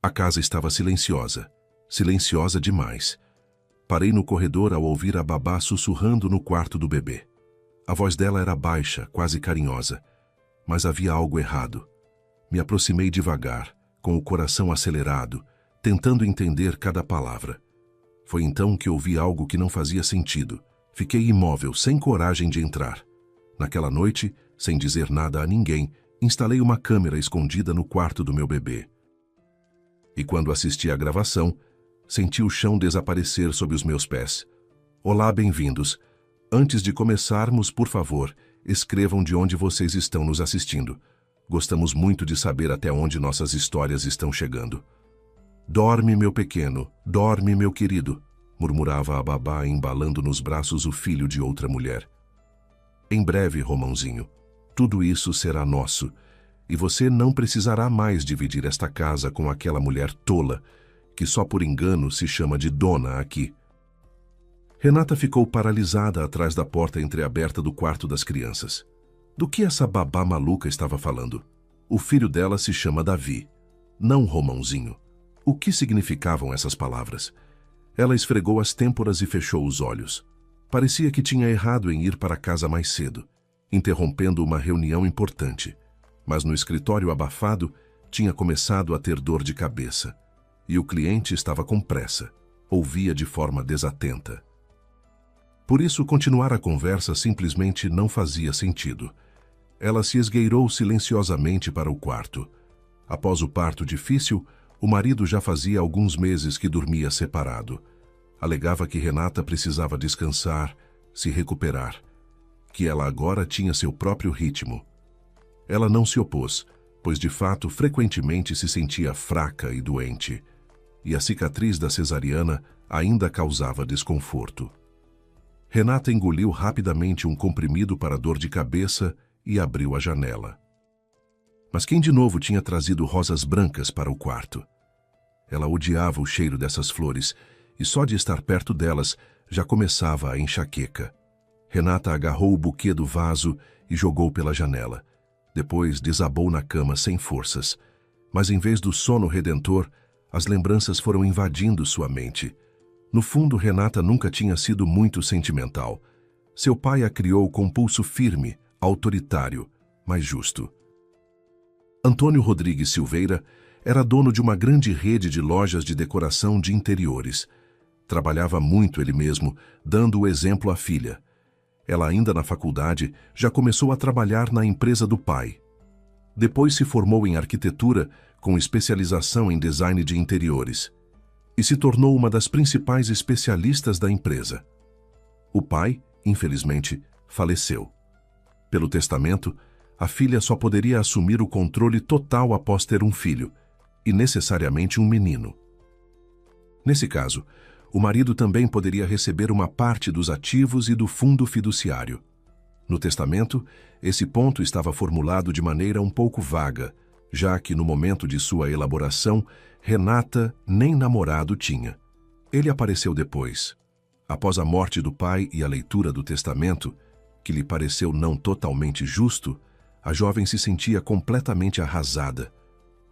A casa estava silenciosa. Silenciosa demais. Parei no corredor ao ouvir a babá sussurrando no quarto do bebê. A voz dela era baixa, quase carinhosa. Mas havia algo errado. Me aproximei devagar, com o coração acelerado, tentando entender cada palavra. Foi então que ouvi algo que não fazia sentido. Fiquei imóvel, sem coragem de entrar. Naquela noite, sem dizer nada a ninguém, instalei uma câmera escondida no quarto do meu bebê. E quando assisti à gravação, senti o chão desaparecer sob os meus pés. Olá, bem-vindos. Antes de começarmos, por favor, escrevam de onde vocês estão nos assistindo. Gostamos muito de saber até onde nossas histórias estão chegando. Dorme, meu pequeno, dorme, meu querido, murmurava a babá embalando nos braços o filho de outra mulher. Em breve, Romãozinho, tudo isso será nosso, e você não precisará mais dividir esta casa com aquela mulher tola, que só por engano se chama de dona aqui. Renata ficou paralisada atrás da porta entreaberta do quarto das crianças. Do que essa babá maluca estava falando? O filho dela se chama Davi, não Romãozinho. O que significavam essas palavras? Ela esfregou as têmporas e fechou os olhos. Parecia que tinha errado em ir para casa mais cedo, interrompendo uma reunião importante. Mas no escritório abafado, tinha começado a ter dor de cabeça. E o cliente estava com pressa, ouvia de forma desatenta. Por isso, continuar a conversa simplesmente não fazia sentido. Ela se esgueirou silenciosamente para o quarto. Após o parto difícil, o marido já fazia alguns meses que dormia separado. Alegava que Renata precisava descansar, se recuperar, que ela agora tinha seu próprio ritmo. Ela não se opôs, pois de fato frequentemente se sentia fraca e doente. E a cicatriz da cesariana ainda causava desconforto. Renata engoliu rapidamente um comprimido para dor de cabeça e abriu a janela. Mas quem de novo tinha trazido rosas brancas para o quarto? Ela odiava o cheiro dessas flores e só de estar perto delas já começava a enxaqueca. Renata agarrou o buquê do vaso e jogou pela janela. Depois desabou na cama sem forças. Mas em vez do sono redentor, as lembranças foram invadindo sua mente. No fundo, Renata nunca tinha sido muito sentimental. Seu pai a criou com pulso firme, autoritário, mas justo. Antônio Rodrigues Silveira era dono de uma grande rede de lojas de decoração de interiores. Trabalhava muito ele mesmo, dando o exemplo à filha. Ela, ainda na faculdade, já começou a trabalhar na empresa do pai. Depois se formou em arquitetura, com especialização em design de interiores, e se tornou uma das principais especialistas da empresa. O pai, infelizmente, faleceu. Pelo testamento, a filha só poderia assumir o controle total após ter um filho, e necessariamente um menino. Nesse caso, o marido também poderia receber uma parte dos ativos e do fundo fiduciário. No testamento, esse ponto estava formulado de maneira um pouco vaga, já que no momento de sua elaboração, Renata nem namorado tinha. Ele apareceu depois. Após a morte do pai e a leitura do testamento, que lhe pareceu não totalmente justo, a jovem se sentia completamente arrasada.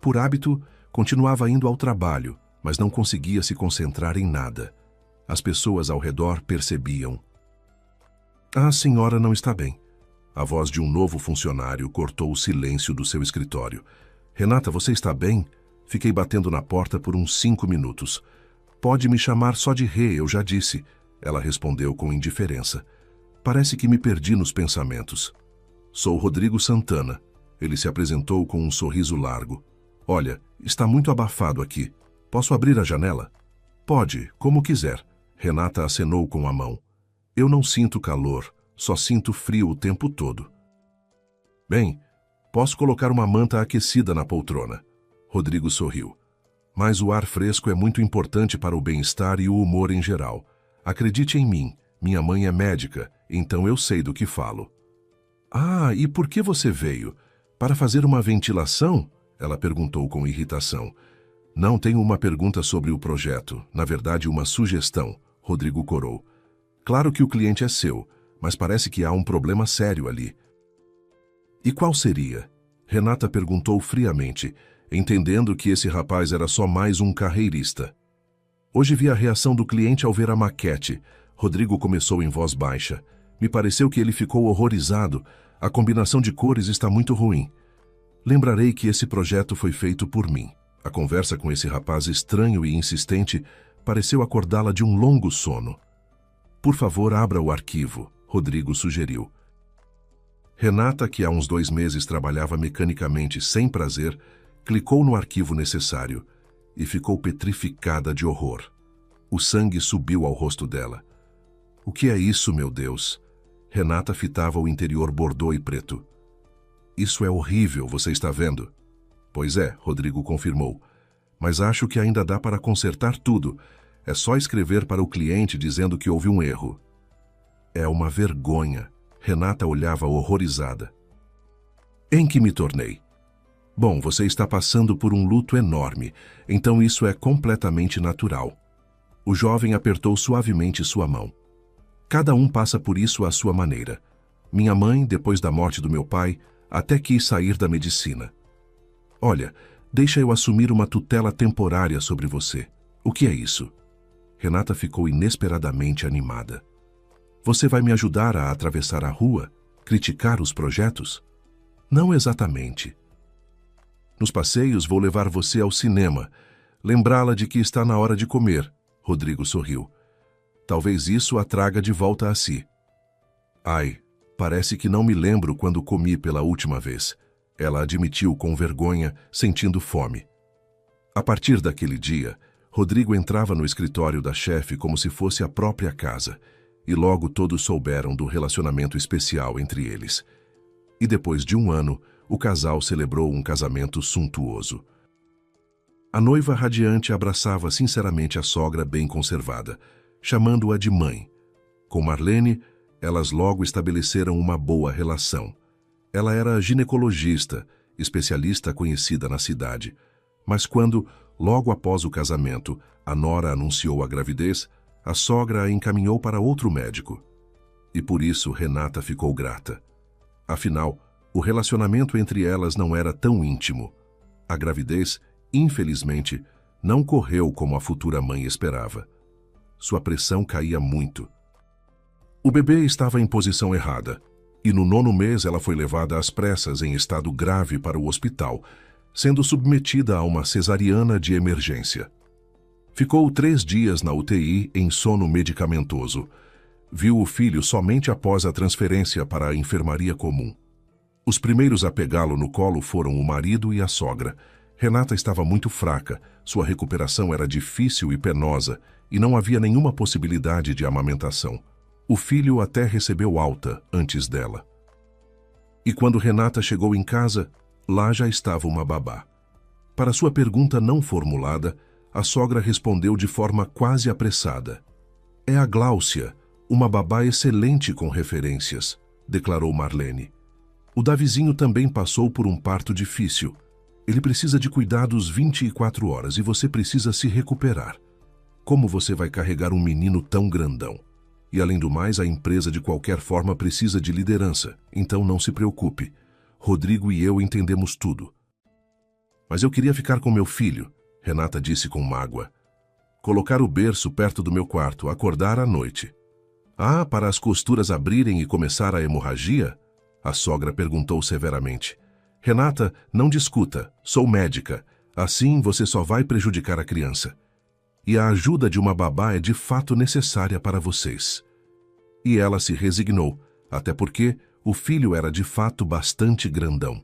Por hábito, continuava indo ao trabalho, mas não conseguia se concentrar em nada. As pessoas ao redor percebiam. A senhora não está bem. A voz de um novo funcionário cortou o silêncio do seu escritório. Renata, você está bem? Fiquei batendo na porta por uns 5 minutos. Pode me chamar só de Rê, eu já disse. Ela respondeu com indiferença. Parece que me perdi nos pensamentos. Sou Rodrigo Santana. Ele se apresentou com um sorriso largo. Olha, está muito abafado aqui. Posso abrir a janela? Pode, como quiser. Renata acenou com a mão. Eu não sinto calor, só sinto frio o tempo todo. Bem, posso colocar uma manta aquecida na poltrona. Rodrigo sorriu. Mas o ar fresco é muito importante para o bem-estar e o humor em geral. Acredite em mim, minha mãe é médica, então eu sei do que falo. Ah, e por que você veio? Para fazer uma ventilação? Ela perguntou com irritação. Não, tenho uma pergunta sobre o projeto, na verdade uma sugestão, Rodrigo corou. Claro que o cliente é seu, mas parece que há um problema sério ali. E qual seria? Renata perguntou friamente. entendendo que esse rapaz era só mais um carreirista. Hoje vi a reação do cliente ao ver a maquete. Rodrigo começou em voz baixa. Me pareceu que ele ficou horrorizado. A combinação de cores está muito ruim. Lembrarei que esse projeto foi feito por mim. A conversa com esse rapaz estranho e insistente pareceu acordá-la de um longo sono. Por favor, abra o arquivo, Rodrigo sugeriu. Renata, que há uns 2 meses trabalhava mecanicamente sem prazer, clicou no arquivo necessário e ficou petrificada de horror. O sangue subiu ao rosto dela. O que é isso, meu Deus? Renata fitava o interior bordô e preto. Isso é horrível, você está vendo? Pois é, Rodrigo confirmou. Mas acho que ainda dá para consertar tudo. É só escrever para o cliente dizendo que houve um erro. É uma vergonha. Renata olhava horrorizada. Em que me tornei? Bom, você está passando por um luto enorme, então isso é completamente natural. O jovem apertou suavemente sua mão. Cada um passa por isso à sua maneira. Minha mãe, depois da morte do meu pai, até quis sair da medicina. Olha, deixa eu assumir uma tutela temporária sobre você. O que é isso? Renata ficou inesperadamente animada. Você vai me ajudar a atravessar a rua? Criticar os projetos? Não exatamente. Nos passeios vou levar você ao cinema, lembrá-la de que está na hora de comer. Rodrigo sorriu. Talvez isso a traga de volta a si. Ai, parece que não me lembro quando comi pela última vez. Ela admitiu com vergonha, sentindo fome. A partir daquele dia, Rodrigo entrava no escritório da chefe como se fosse a própria casa, e logo todos souberam do relacionamento especial entre eles. E depois de 1 ano, o casal celebrou um casamento suntuoso. A noiva radiante abraçava sinceramente a sogra bem conservada, chamando-a de mãe. Com Marlene, elas logo estabeleceram uma boa relação. Ela era ginecologista, especialista conhecida na cidade. Mas quando, logo após o casamento, a nora anunciou a gravidez, a sogra a encaminhou para outro médico. E por isso Renata ficou grata. Afinal, o relacionamento entre elas não era tão íntimo. A gravidez, infelizmente, não correu como a futura mãe esperava. Sua pressão caía muito. O bebê estava em posição errada, e no 9º mês ela foi levada às pressas em estado grave para o hospital, sendo submetida a uma cesariana de emergência. Ficou 3 dias na UTI em sono medicamentoso. Viu o filho somente após a transferência para a enfermaria comum. Os primeiros a pegá-lo no colo foram o marido e a sogra. Renata estava muito fraca, sua recuperação era difícil e penosa, e não havia nenhuma possibilidade de amamentação. O filho até recebeu alta antes dela. E quando Renata chegou em casa, lá já estava uma babá. Para sua pergunta não formulada, a sogra respondeu de forma quase apressada. É a Gláucia, uma babá excelente com referências, declarou Marlene. O Davizinho também passou por um parto difícil. Ele precisa de cuidados 24 horas e você precisa se recuperar. Como você vai carregar um menino tão grandão? E além do mais, a empresa de qualquer forma precisa de liderança, então não se preocupe. Rodrigo e eu entendemos tudo. Mas eu queria ficar com meu filho, Renata disse com mágoa. Colocar o berço perto do meu quarto, acordar à noite. Ah, para as costuras abrirem e começar a hemorragia? A sogra perguntou severamente. Renata, não discuta, sou médica. Assim você só vai prejudicar a criança. E a ajuda de uma babá é de fato necessária para vocês. E ela se resignou, até porque o filho era de fato bastante grandão.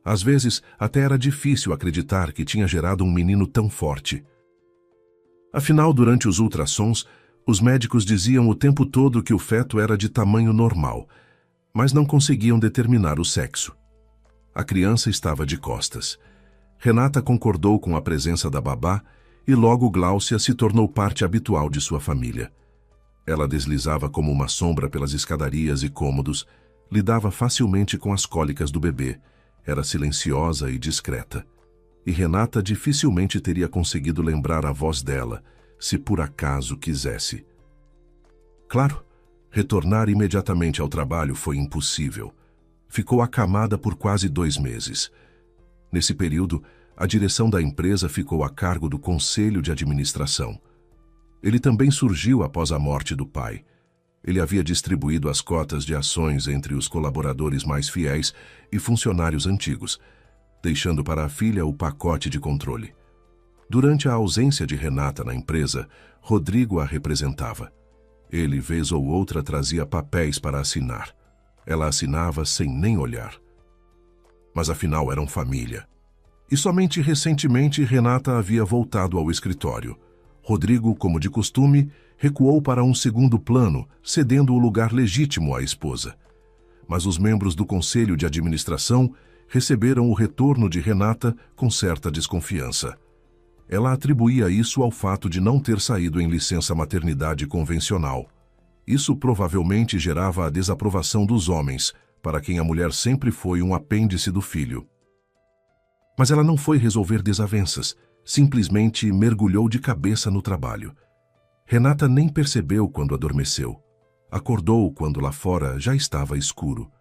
Às vezes, até era difícil acreditar que tinha gerado um menino tão forte. Afinal, durante os ultrassons, os médicos diziam o tempo todo que o feto era de tamanho normal, mas não conseguiam determinar o sexo. A criança estava de costas. Renata concordou com a presença da babá e logo Gláucia se tornou parte habitual de sua família. Ela deslizava como uma sombra pelas escadarias e cômodos, lidava facilmente com as cólicas do bebê, era silenciosa e discreta. E Renata dificilmente teria conseguido lembrar a voz dela, se por acaso quisesse. Claro, retornar imediatamente ao trabalho foi impossível. Ficou acamada por quase 2 meses. Nesse período, a direção da empresa ficou a cargo do conselho de administração. Ele também surgiu após a morte do pai. Ele havia distribuído as cotas de ações entre os colaboradores mais fiéis e funcionários antigos, deixando para a filha o pacote de controle. Durante a ausência de Renata na empresa, Rodrigo a representava. Ele, vez ou outra, trazia papéis para assinar. Ela assinava sem nem olhar. Mas afinal eram família. E somente recentemente Renata havia voltado ao escritório. Rodrigo, como de costume, recuou para um segundo plano, cedendo o lugar legítimo à esposa. Mas os membros do conselho de administração receberam o retorno de Renata com certa desconfiança. Ela atribuía isso ao fato de não ter saído em licença maternidade convencional. Isso provavelmente gerava a desaprovação dos homens, para quem a mulher sempre foi um apêndice do filho. Mas ela não foi resolver desavenças, simplesmente mergulhou de cabeça no trabalho. Renata nem percebeu quando adormeceu. Acordou quando lá fora já estava escuro.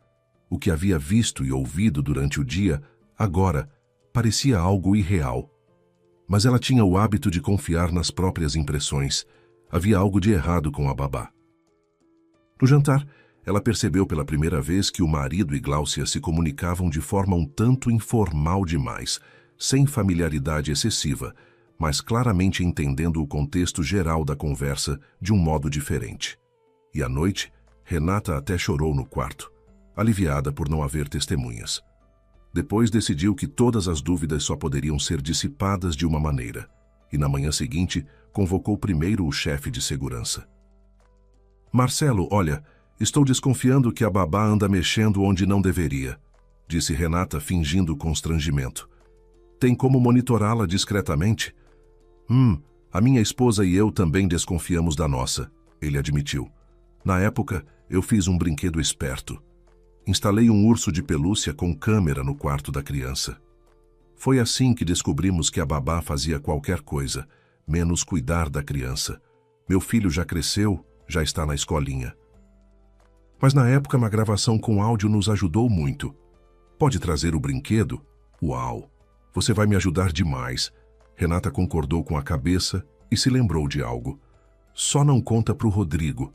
O que havia visto e ouvido durante o dia, agora, parecia algo irreal. Mas ela tinha o hábito de confiar nas próprias impressões. Havia algo de errado com a babá. No jantar, ela percebeu pela primeira vez que o marido e Gláucia se comunicavam de forma um tanto informal demais, sem familiaridade excessiva, mas claramente entendendo o contexto geral da conversa de um modo diferente. E à noite, Renata até chorou no quarto, aliviada por não haver testemunhas. Depois decidiu que todas as dúvidas só poderiam ser dissipadas de uma maneira, e na manhã seguinte convocou primeiro o chefe de segurança. Marcelo, olha, estou desconfiando que a babá anda mexendo onde não deveria, disse Renata fingindo constrangimento. Tem como monitorá-la discretamente? A minha esposa e eu também desconfiamos da nossa, ele admitiu. Na época, eu fiz um brinquedo esperto. Instalei um urso de pelúcia com câmera no quarto da criança. Foi assim que descobrimos que a babá fazia qualquer coisa, menos cuidar da criança. Meu filho já cresceu, já está na escolinha. Mas na época uma gravação com áudio nos ajudou muito. Pode trazer o brinquedo? Uau! Você vai me ajudar demais. Renata concordou com a cabeça e se lembrou de algo. Só não conta para o Rodrigo.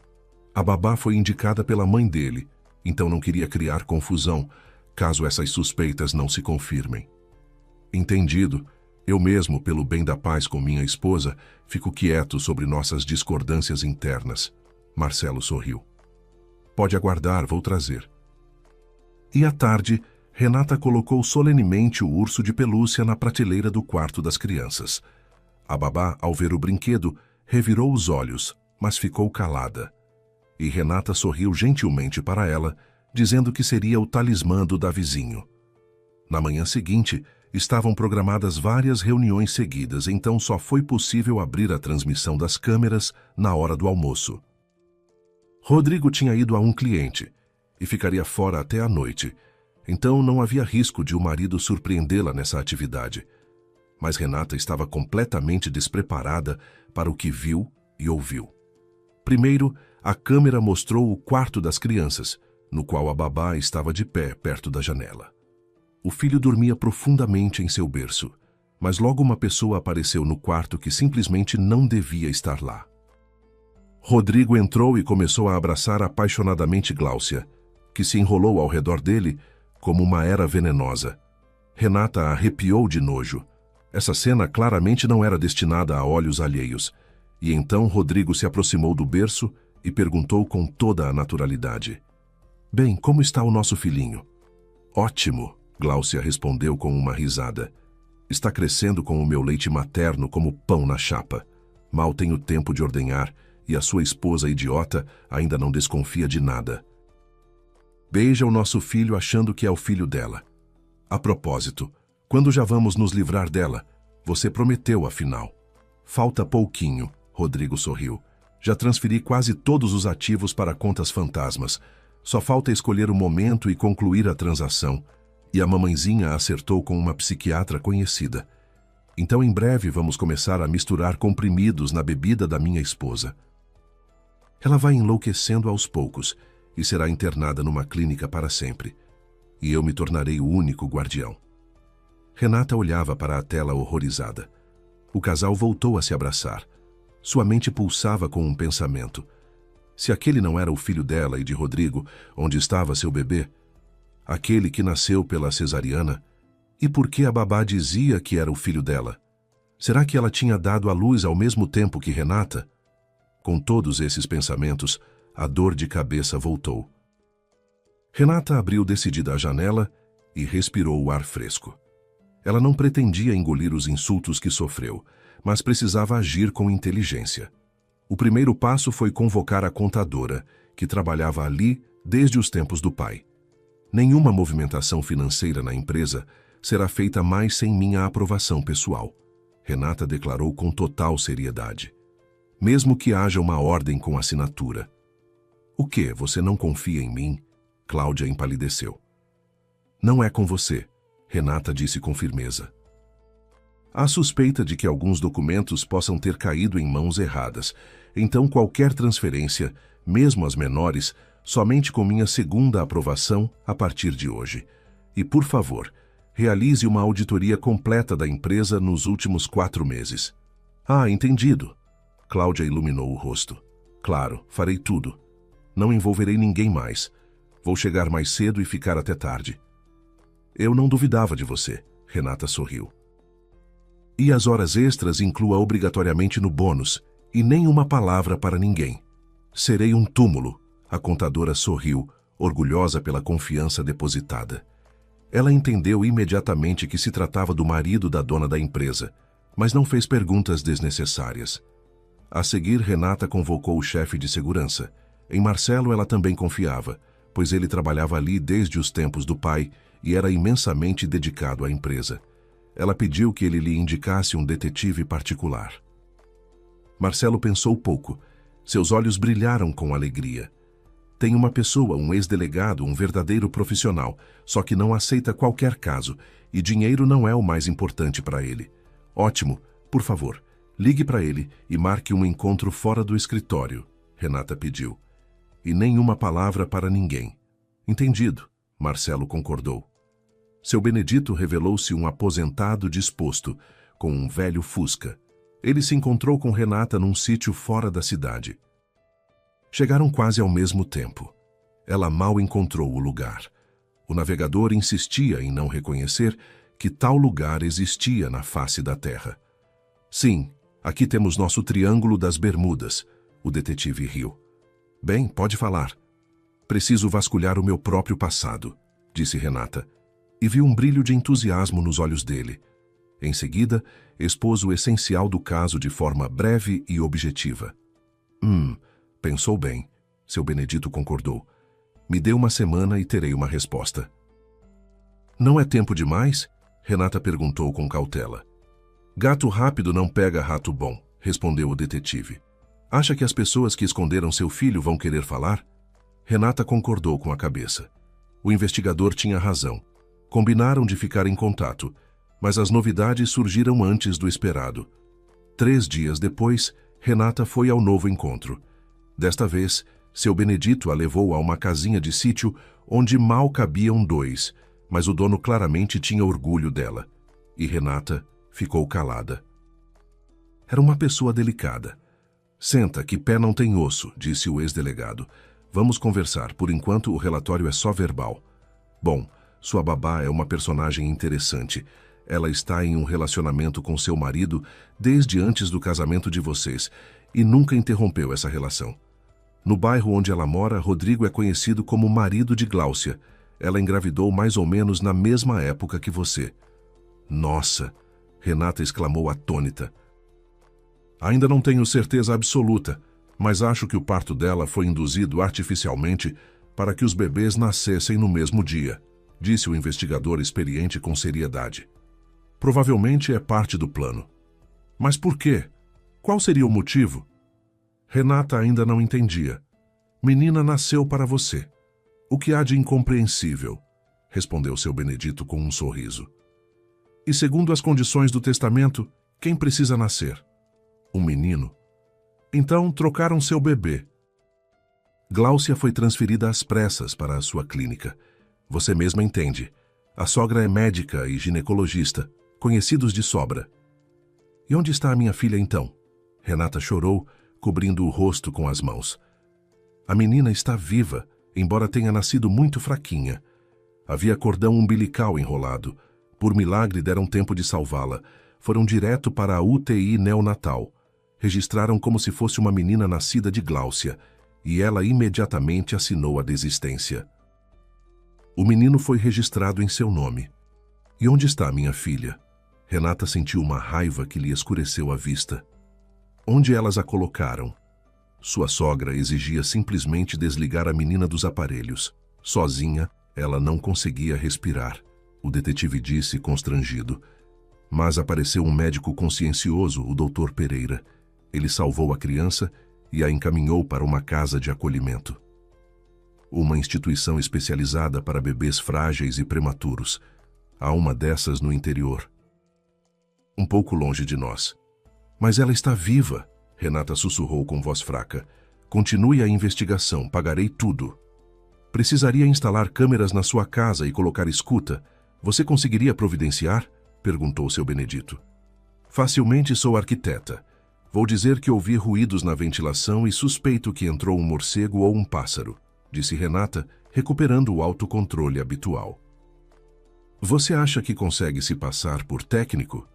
A babá foi indicada pela mãe dele, então não queria criar confusão, caso essas suspeitas não se confirmem. Entendido. Eu mesmo, pelo bem da paz com minha esposa, fico quieto sobre nossas discordâncias internas. Marcelo sorriu. Pode aguardar, vou trazer. E à tarde, Renata colocou solenemente o urso de pelúcia na prateleira do quarto das crianças. A babá, ao ver o brinquedo, revirou os olhos, mas ficou calada. E Renata sorriu gentilmente para ela, dizendo que seria o talismã do Davizinho. Na manhã seguinte, estavam programadas várias reuniões seguidas, então só foi possível abrir a transmissão das câmeras na hora do almoço. Rodrigo tinha ido a um cliente e ficaria fora até a noite, então não havia risco de o marido surpreendê-la nessa atividade. Mas Renata estava completamente despreparada para o que viu e ouviu. Primeiro, a câmera mostrou o quarto das crianças, no qual a babá estava de pé perto da janela. O filho dormia profundamente em seu berço, mas logo uma pessoa apareceu no quarto que simplesmente não devia estar lá. Rodrigo entrou e começou a abraçar apaixonadamente Gláucia, que se enrolou ao redor dele como uma era venenosa. Renata arrepiou de nojo. Essa cena claramente não era destinada a olhos alheios, e então Rodrigo se aproximou do berço e perguntou com toda a naturalidade. Bem, como está o nosso filhinho? Ótimo, Gláucia respondeu com uma risada. Está crescendo com o meu leite materno como pão na chapa. Mal tenho tempo de ordenhar e a sua esposa idiota ainda não desconfia de nada. Beija o nosso filho achando que é o filho dela. A propósito, quando já vamos nos livrar dela? Você prometeu, afinal. Falta pouquinho, Rodrigo sorriu. Já transferi quase todos os ativos para contas fantasmas. Só falta escolher o momento e concluir a transação. E a mamãezinha acertou com uma psiquiatra conhecida. Então em breve vamos começar a misturar comprimidos na bebida da minha esposa. Ela vai enlouquecendo aos poucos e será internada numa clínica para sempre. E eu me tornarei o único guardião. Renata olhava para a tela horrorizada. O casal voltou a se abraçar. Sua mente pulsava com um pensamento. Se aquele não era o filho dela e de Rodrigo, onde estava seu bebê? Aquele que nasceu pela cesariana? E por que a babá dizia que era o filho dela? Será que ela tinha dado à luz ao mesmo tempo que Renata? Com todos esses pensamentos, a dor de cabeça voltou. Renata abriu decidida a janela e respirou o ar fresco. Ela não pretendia engolir os insultos que sofreu, mas precisava agir com inteligência. O primeiro passo foi convocar a contadora, que trabalhava ali desde os tempos do pai. Nenhuma movimentação financeira na empresa será feita mais sem minha aprovação pessoal, Renata declarou com total seriedade. Mesmo que haja uma ordem com assinatura. O quê? Você não confia em mim? Cláudia empalideceu. Não é com você, Renata disse com firmeza. Há suspeita de que alguns documentos possam ter caído em mãos erradas, então qualquer transferência, mesmo as menores, somente com minha segunda aprovação a partir de hoje. E, por favor, realize uma auditoria completa da empresa nos últimos 4 meses. Ah, entendido. Cláudia iluminou o rosto. Claro, farei tudo. Não envolverei ninguém mais. Vou chegar mais cedo e ficar até tarde. Eu não duvidava de você, Renata sorriu. E as horas extras inclua obrigatoriamente no bônus, e nem uma palavra para ninguém. Serei um túmulo, a contadora sorriu, orgulhosa pela confiança depositada. Ela entendeu imediatamente que se tratava do marido da dona da empresa, mas não fez perguntas desnecessárias. A seguir, Renata convocou o chefe de segurança. Em Marcelo ela também confiava, pois ele trabalhava ali desde os tempos do pai e era imensamente dedicado à empresa. Ela pediu que ele lhe indicasse um detetive particular. Marcelo pensou pouco. Seus olhos brilharam com alegria. Tem uma pessoa, um ex-delegado, um verdadeiro profissional, só que não aceita qualquer caso, e dinheiro não é o mais importante para ele. Ótimo, por favor, ligue para ele e marque um encontro fora do escritório, Renata pediu. E nenhuma palavra para ninguém. Entendido, Marcelo concordou. Seu Benedito revelou-se um aposentado disposto, com um velho Fusca. Ele se encontrou com Renata num sítio fora da cidade. Chegaram quase ao mesmo tempo. Ela mal encontrou o lugar. O navegador insistia em não reconhecer que tal lugar existia na face da terra. Sim, aqui temos nosso Triângulo das Bermudas, o detetive riu. Bem, pode falar. Preciso vasculhar o meu próprio passado, disse Renata, e viu um brilho de entusiasmo nos olhos dele. Em seguida, expôs o essencial do caso de forma breve e objetiva. Pensou bem. Seu Benedito concordou. Me dê uma semana e terei uma resposta. Não é tempo demais? Renata perguntou com cautela. Gato rápido não pega rato bom, respondeu o detetive. Acha que as pessoas que esconderam seu filho vão querer falar? Renata concordou com a cabeça. O investigador tinha razão. Combinaram de ficar em contato, mas as novidades surgiram antes do esperado. 3 dias depois, Renata foi ao novo encontro. Desta vez, seu Benedito a levou a uma casinha de sítio onde mal cabiam 2, mas o dono claramente tinha orgulho dela. E Renata ficou calada. Era uma pessoa delicada. Senta, que pé não tem osso, disse o ex-delegado. Vamos conversar, por enquanto o relatório é só verbal. Bom, sua babá é uma personagem interessante. Ela está em um relacionamento com seu marido desde antes do casamento de vocês e nunca interrompeu essa relação. No bairro onde ela mora, Rodrigo é conhecido como marido de Gláucia. Ela engravidou mais ou menos na mesma época que você. Nossa! Renata exclamou atônita. Ainda não tenho certeza absoluta, mas acho que o parto dela foi induzido artificialmente para que os bebês nascessem no mesmo dia, disse o investigador experiente com seriedade. Provavelmente é parte do plano. Mas por quê? Qual seria o motivo? Renata ainda não entendia. Menina nasceu para você. O que há de incompreensível? Respondeu seu Benedito com um sorriso. E segundo as condições do testamento, quem precisa nascer? Um menino. Então trocaram seu bebê. Gláucia foi transferida às pressas para a sua clínica. Você mesma entende. A sogra é médica e ginecologista, conhecidos de sobra. E onde está a minha filha então? Renata chorou, cobrindo o rosto com as mãos. A menina está viva, embora tenha nascido muito fraquinha. Havia cordão umbilical enrolado. Por milagre deram tempo de salvá-la. Foram direto para a UTI neonatal. Registraram como se fosse uma menina nascida de Gláucia, e ela imediatamente assinou a desistência. O menino foi registrado em seu nome. E onde está minha filha? Renata sentiu uma raiva que lhe escureceu a vista. Onde elas a colocaram? Sua sogra exigia simplesmente desligar a menina dos aparelhos. Sozinha, ela não conseguia respirar. O detetive disse, constrangido. Mas apareceu um médico consciencioso, o Dr. Pereira. Ele salvou a criança e a encaminhou para uma casa de acolhimento. Uma instituição especializada para bebês frágeis e prematuros. Há uma dessas no interior. Um pouco longe de nós. Mas ela está viva, Renata sussurrou com voz fraca. Continue a investigação, pagarei tudo. Precisaria instalar câmeras na sua casa e colocar escuta. Você conseguiria providenciar? Perguntou seu Benedito. Facilmente, sou arquiteta. Vou dizer que ouvi ruídos na ventilação e suspeito que entrou um morcego ou um pássaro, disse Renata, recuperando o autocontrole habitual. Você acha que consegue se passar por técnico?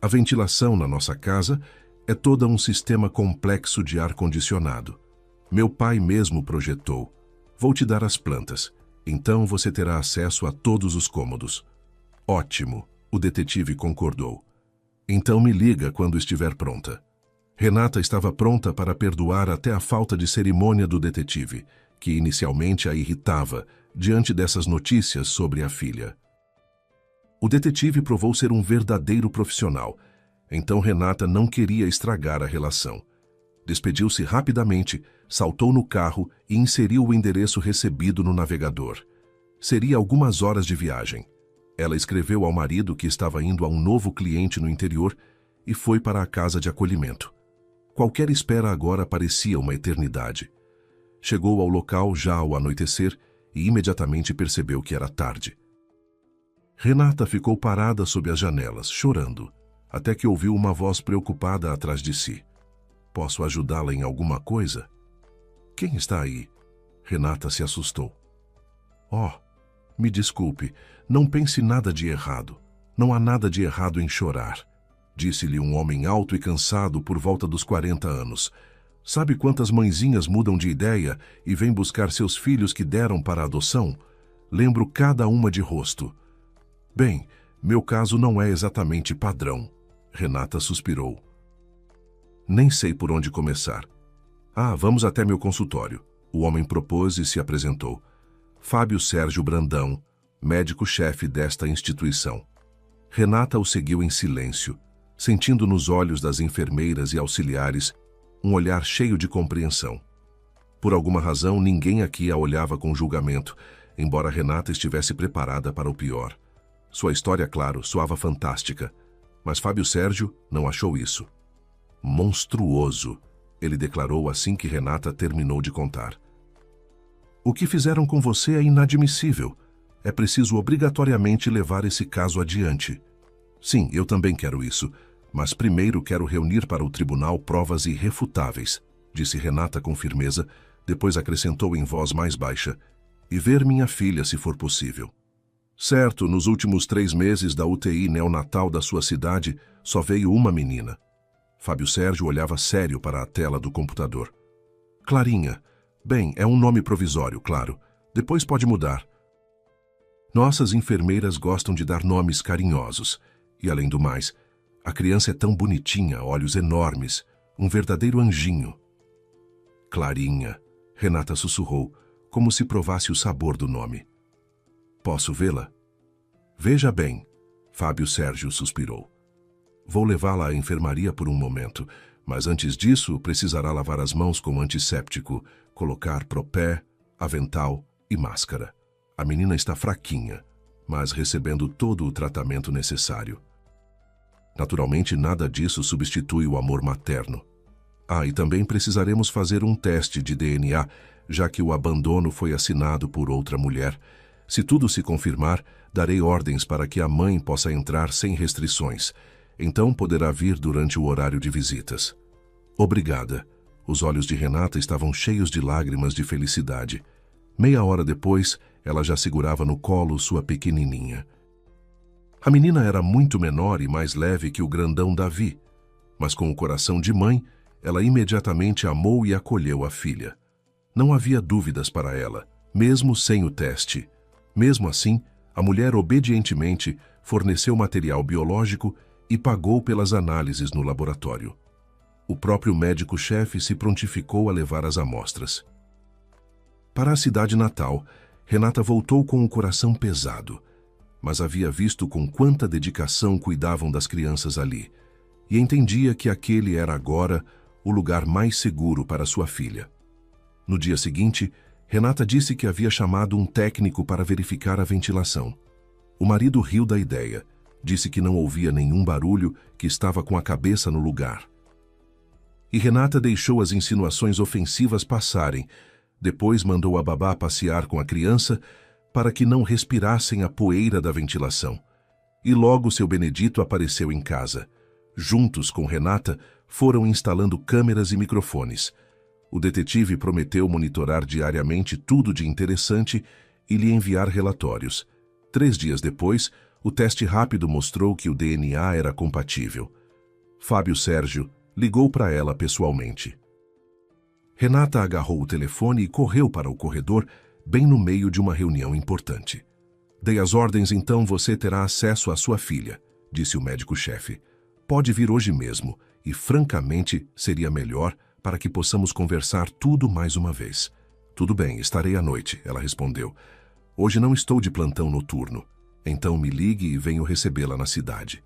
A ventilação na nossa casa é todo um sistema complexo de ar-condicionado. Meu pai mesmo projetou. Vou te dar as plantas. Então você terá acesso a todos os cômodos. Ótimo, o detetive concordou. Então me liga quando estiver pronta. Renata estava pronta para perdoar até a falta de cerimônia do detetive, que inicialmente a irritava diante dessas notícias sobre a filha. O detetive provou ser um verdadeiro profissional, então Renata não queria estragar a relação. Despediu-se rapidamente, saltou no carro e inseriu o endereço recebido no navegador. Seria algumas horas de viagem. Ela escreveu ao marido que estava indo a um novo cliente no interior e foi para a casa de acolhimento. Qualquer espera agora parecia uma eternidade. Chegou ao local já ao anoitecer e imediatamente percebeu que era tarde. Renata ficou parada sob as janelas, chorando, até que ouviu uma voz preocupada atrás de si. Posso ajudá-la em alguma coisa? Quem está aí? Renata se assustou. Oh, me desculpe, não pense nada de errado. Não há nada de errado em chorar, disse-lhe um homem alto e cansado por volta dos 40 anos. Sabe quantas mãezinhas mudam de ideia e vêm buscar seus filhos que deram para a adoção? Lembro cada uma de rosto. Bem, meu caso não é exatamente padrão. Renata suspirou. Nem sei por onde começar. Vamos até meu consultório. O homem propôs e se apresentou. Fábio Sérgio Brandão, médico-chefe desta instituição. Renata o seguiu em silêncio, sentindo nos olhos das enfermeiras e auxiliares um olhar cheio de compreensão. Por alguma razão, ninguém aqui a olhava com julgamento, embora Renata estivesse preparada para o pior. Sua história, claro, soava fantástica, mas Fábio Sérgio não achou isso. Monstruoso, ele declarou assim que Renata terminou de contar. O que fizeram com você é inadmissível. É preciso obrigatoriamente levar esse caso adiante. Sim, eu também quero isso, mas primeiro quero reunir para o tribunal provas irrefutáveis, disse Renata com firmeza, depois acrescentou em voz mais baixa, e ver minha filha se for possível. Certo, nos últimos 3 meses da UTI neonatal da sua cidade, só veio uma menina. Fábio Sérgio olhava sério para a tela do computador. Clarinha. Bem, é um nome provisório, claro. Depois pode mudar. Nossas enfermeiras gostam de dar nomes carinhosos. E, além do mais, a criança é tão bonitinha, olhos enormes, um verdadeiro anjinho. Clarinha, Renata sussurrou, como se provasse o sabor do nome. Posso vê-la? Veja bem, Fábio Sérgio suspirou. Vou levá-la à enfermaria por um momento, mas antes disso precisará lavar as mãos com antisséptico, colocar propé, avental e máscara. A menina está fraquinha, mas recebendo todo o tratamento necessário. Naturalmente, nada disso substitui o amor materno. E também precisaremos fazer um teste de DNA, já que o abandono foi assinado por outra mulher. Se tudo se confirmar, darei ordens para que a mãe possa entrar sem restrições. Então poderá vir durante o horário de visitas. Obrigada. Os olhos de Renata estavam cheios de lágrimas de felicidade. Meia hora depois, ela já segurava no colo sua pequenininha. A menina era muito menor e mais leve que o grandão Davi, mas com o coração de mãe, ela imediatamente amou e acolheu a filha. Não havia dúvidas para ela, mesmo sem o teste. Mesmo assim, a mulher obedientemente forneceu material biológico e pagou pelas análises no laboratório. O próprio médico-chefe se prontificou a levar as amostras. Para a cidade natal, Renata voltou com o coração pesado, mas havia visto com quanta dedicação cuidavam das crianças ali, e entendia que aquele era agora o lugar mais seguro para sua filha. No dia seguinte, Renata disse que havia chamado um técnico para verificar a ventilação. O marido riu da ideia, disse que não ouvia nenhum barulho, que estava com a cabeça no lugar. E Renata deixou as insinuações ofensivas passarem, depois mandou a babá passear com a criança para que não respirassem a poeira da ventilação. E logo seu Benedito apareceu em casa. Juntos com Renata, foram instalando câmeras e microfones. O detetive prometeu monitorar diariamente tudo de interessante e lhe enviar relatórios. 3 dias depois, o teste rápido mostrou que o DNA era compatível. Fábio Sérgio ligou para ela pessoalmente. Renata agarrou o telefone e correu para o corredor, bem no meio de uma reunião importante. Dei as ordens, então você terá acesso à sua filha, disse o médico-chefe. Pode vir hoje mesmo, e francamente seria melhor para que possamos conversar tudo mais uma vez. Tudo bem, estarei à noite, ela respondeu. Hoje não estou de plantão noturno, então me ligue e venho recebê-la na cidade.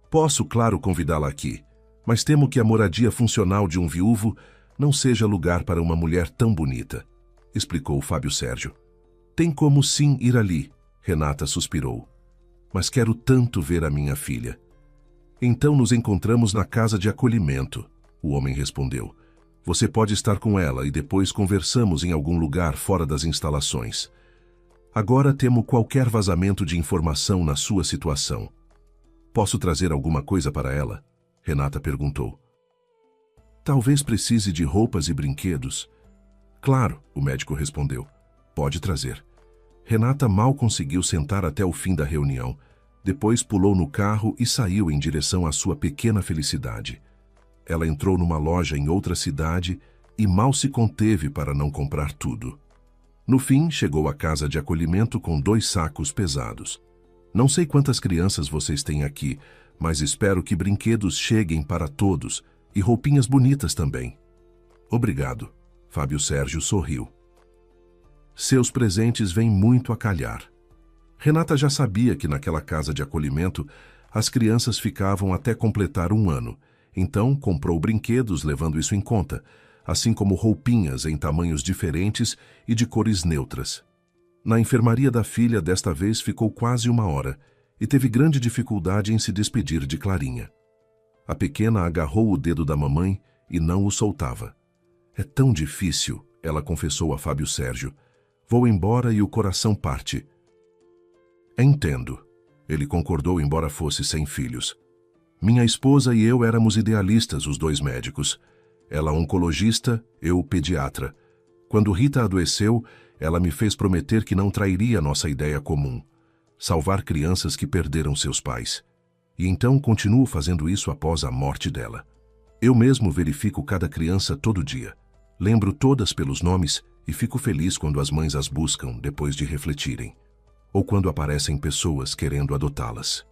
Posso, claro, convidá-la aqui, mas temo que a moradia funcional de um viúvo não seja lugar para uma mulher tão bonita, explicou Fábio Sérgio. Tem como sim ir ali, Renata suspirou. Mas quero tanto ver a minha filha. Então nos encontramos na casa de acolhimento, o homem respondeu. Você pode estar com ela e depois conversamos em algum lugar fora das instalações. Agora temo qualquer vazamento de informação na sua situação. Posso trazer alguma coisa para ela? Renata perguntou. Talvez precise de roupas e brinquedos. Claro, o médico respondeu. Pode trazer. Renata mal conseguiu sentar até o fim da reunião. Depois pulou no carro e saiu em direção à sua pequena felicidade. Ela entrou numa loja em outra cidade e mal se conteve para não comprar tudo. No fim, chegou à casa de acolhimento com 2 sacos pesados. Não sei quantas crianças vocês têm aqui, mas espero que brinquedos cheguem para todos e roupinhas bonitas também. Obrigado, Fábio Sérgio sorriu. Seus presentes vêm muito a calhar. Renata já sabia que naquela casa de acolhimento as crianças ficavam até completar 1 ano, então comprou brinquedos levando isso em conta, assim como roupinhas em tamanhos diferentes e de cores neutras. Na enfermaria da filha, desta vez, ficou quase 1 hora e teve grande dificuldade em se despedir de Clarinha. A pequena agarrou o dedo da mamãe e não o soltava. É tão difícil, ela confessou a Fábio Sérgio. Vou embora e o coração parte. Entendo. Ele concordou, embora fosse sem filhos. Minha esposa e eu éramos idealistas, os 2 médicos. Ela oncologista, eu pediatra. Quando Rita adoeceu, ela me fez prometer que não trairia nossa ideia comum. Salvar crianças que perderam seus pais. E então continuo fazendo isso após a morte dela. Eu mesmo verifico cada criança todo dia. Lembro todas pelos nomes e fico feliz quando as mães as buscam depois de refletirem. Ou quando aparecem pessoas querendo adotá-las.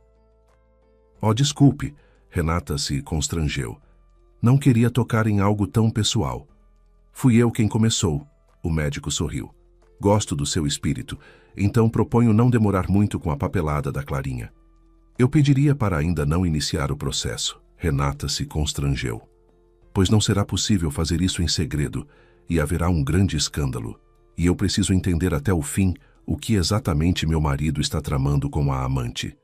Oh, desculpe, Renata se constrangeu. Não queria tocar em algo tão pessoal. Fui eu quem começou, o médico sorriu. Gosto do seu espírito, então proponho não demorar muito com a papelada da Clarinha. Eu pediria para ainda não iniciar o processo. Renata se constrangeu. Pois não será possível fazer isso em segredo, e haverá um grande escândalo, e eu preciso entender até o fim o que exatamente meu marido está tramando com a amante.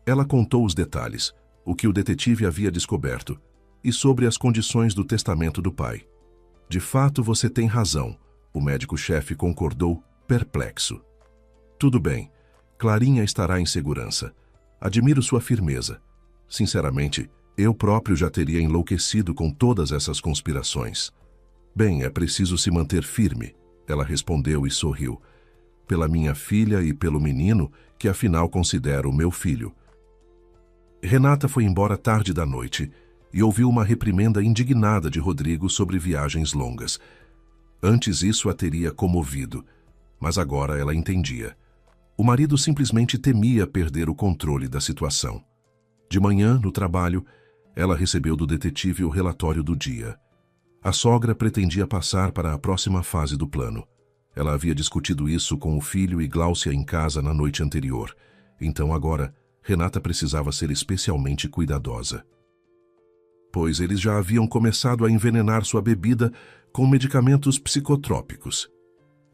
Ela contou os detalhes, o que o detetive havia descoberto, e sobre as condições do testamento do pai. De fato, você tem razão, o médico-chefe concordou perplexo. Tudo bem, Clarinha estará em segurança. Admiro sua firmeza. Sinceramente, eu próprio já teria enlouquecido com todas essas conspirações. Bem, é preciso se manter firme, ela respondeu e sorriu. Pela minha filha e pelo menino, que afinal considero meu filho. Renata foi embora tarde da noite e ouviu uma reprimenda indignada de Rodrigo sobre viagens longas. Antes isso a teria comovido, mas agora ela entendia. O marido simplesmente temia perder o controle da situação. De manhã, no trabalho, ela recebeu do detetive o relatório do dia. A sogra pretendia passar para a próxima fase do plano. Ela havia discutido isso com o filho e Gláucia em casa na noite anterior. Então agora, Renata precisava ser especialmente cuidadosa. Pois eles já haviam começado a envenenar sua bebida com medicamentos psicotrópicos.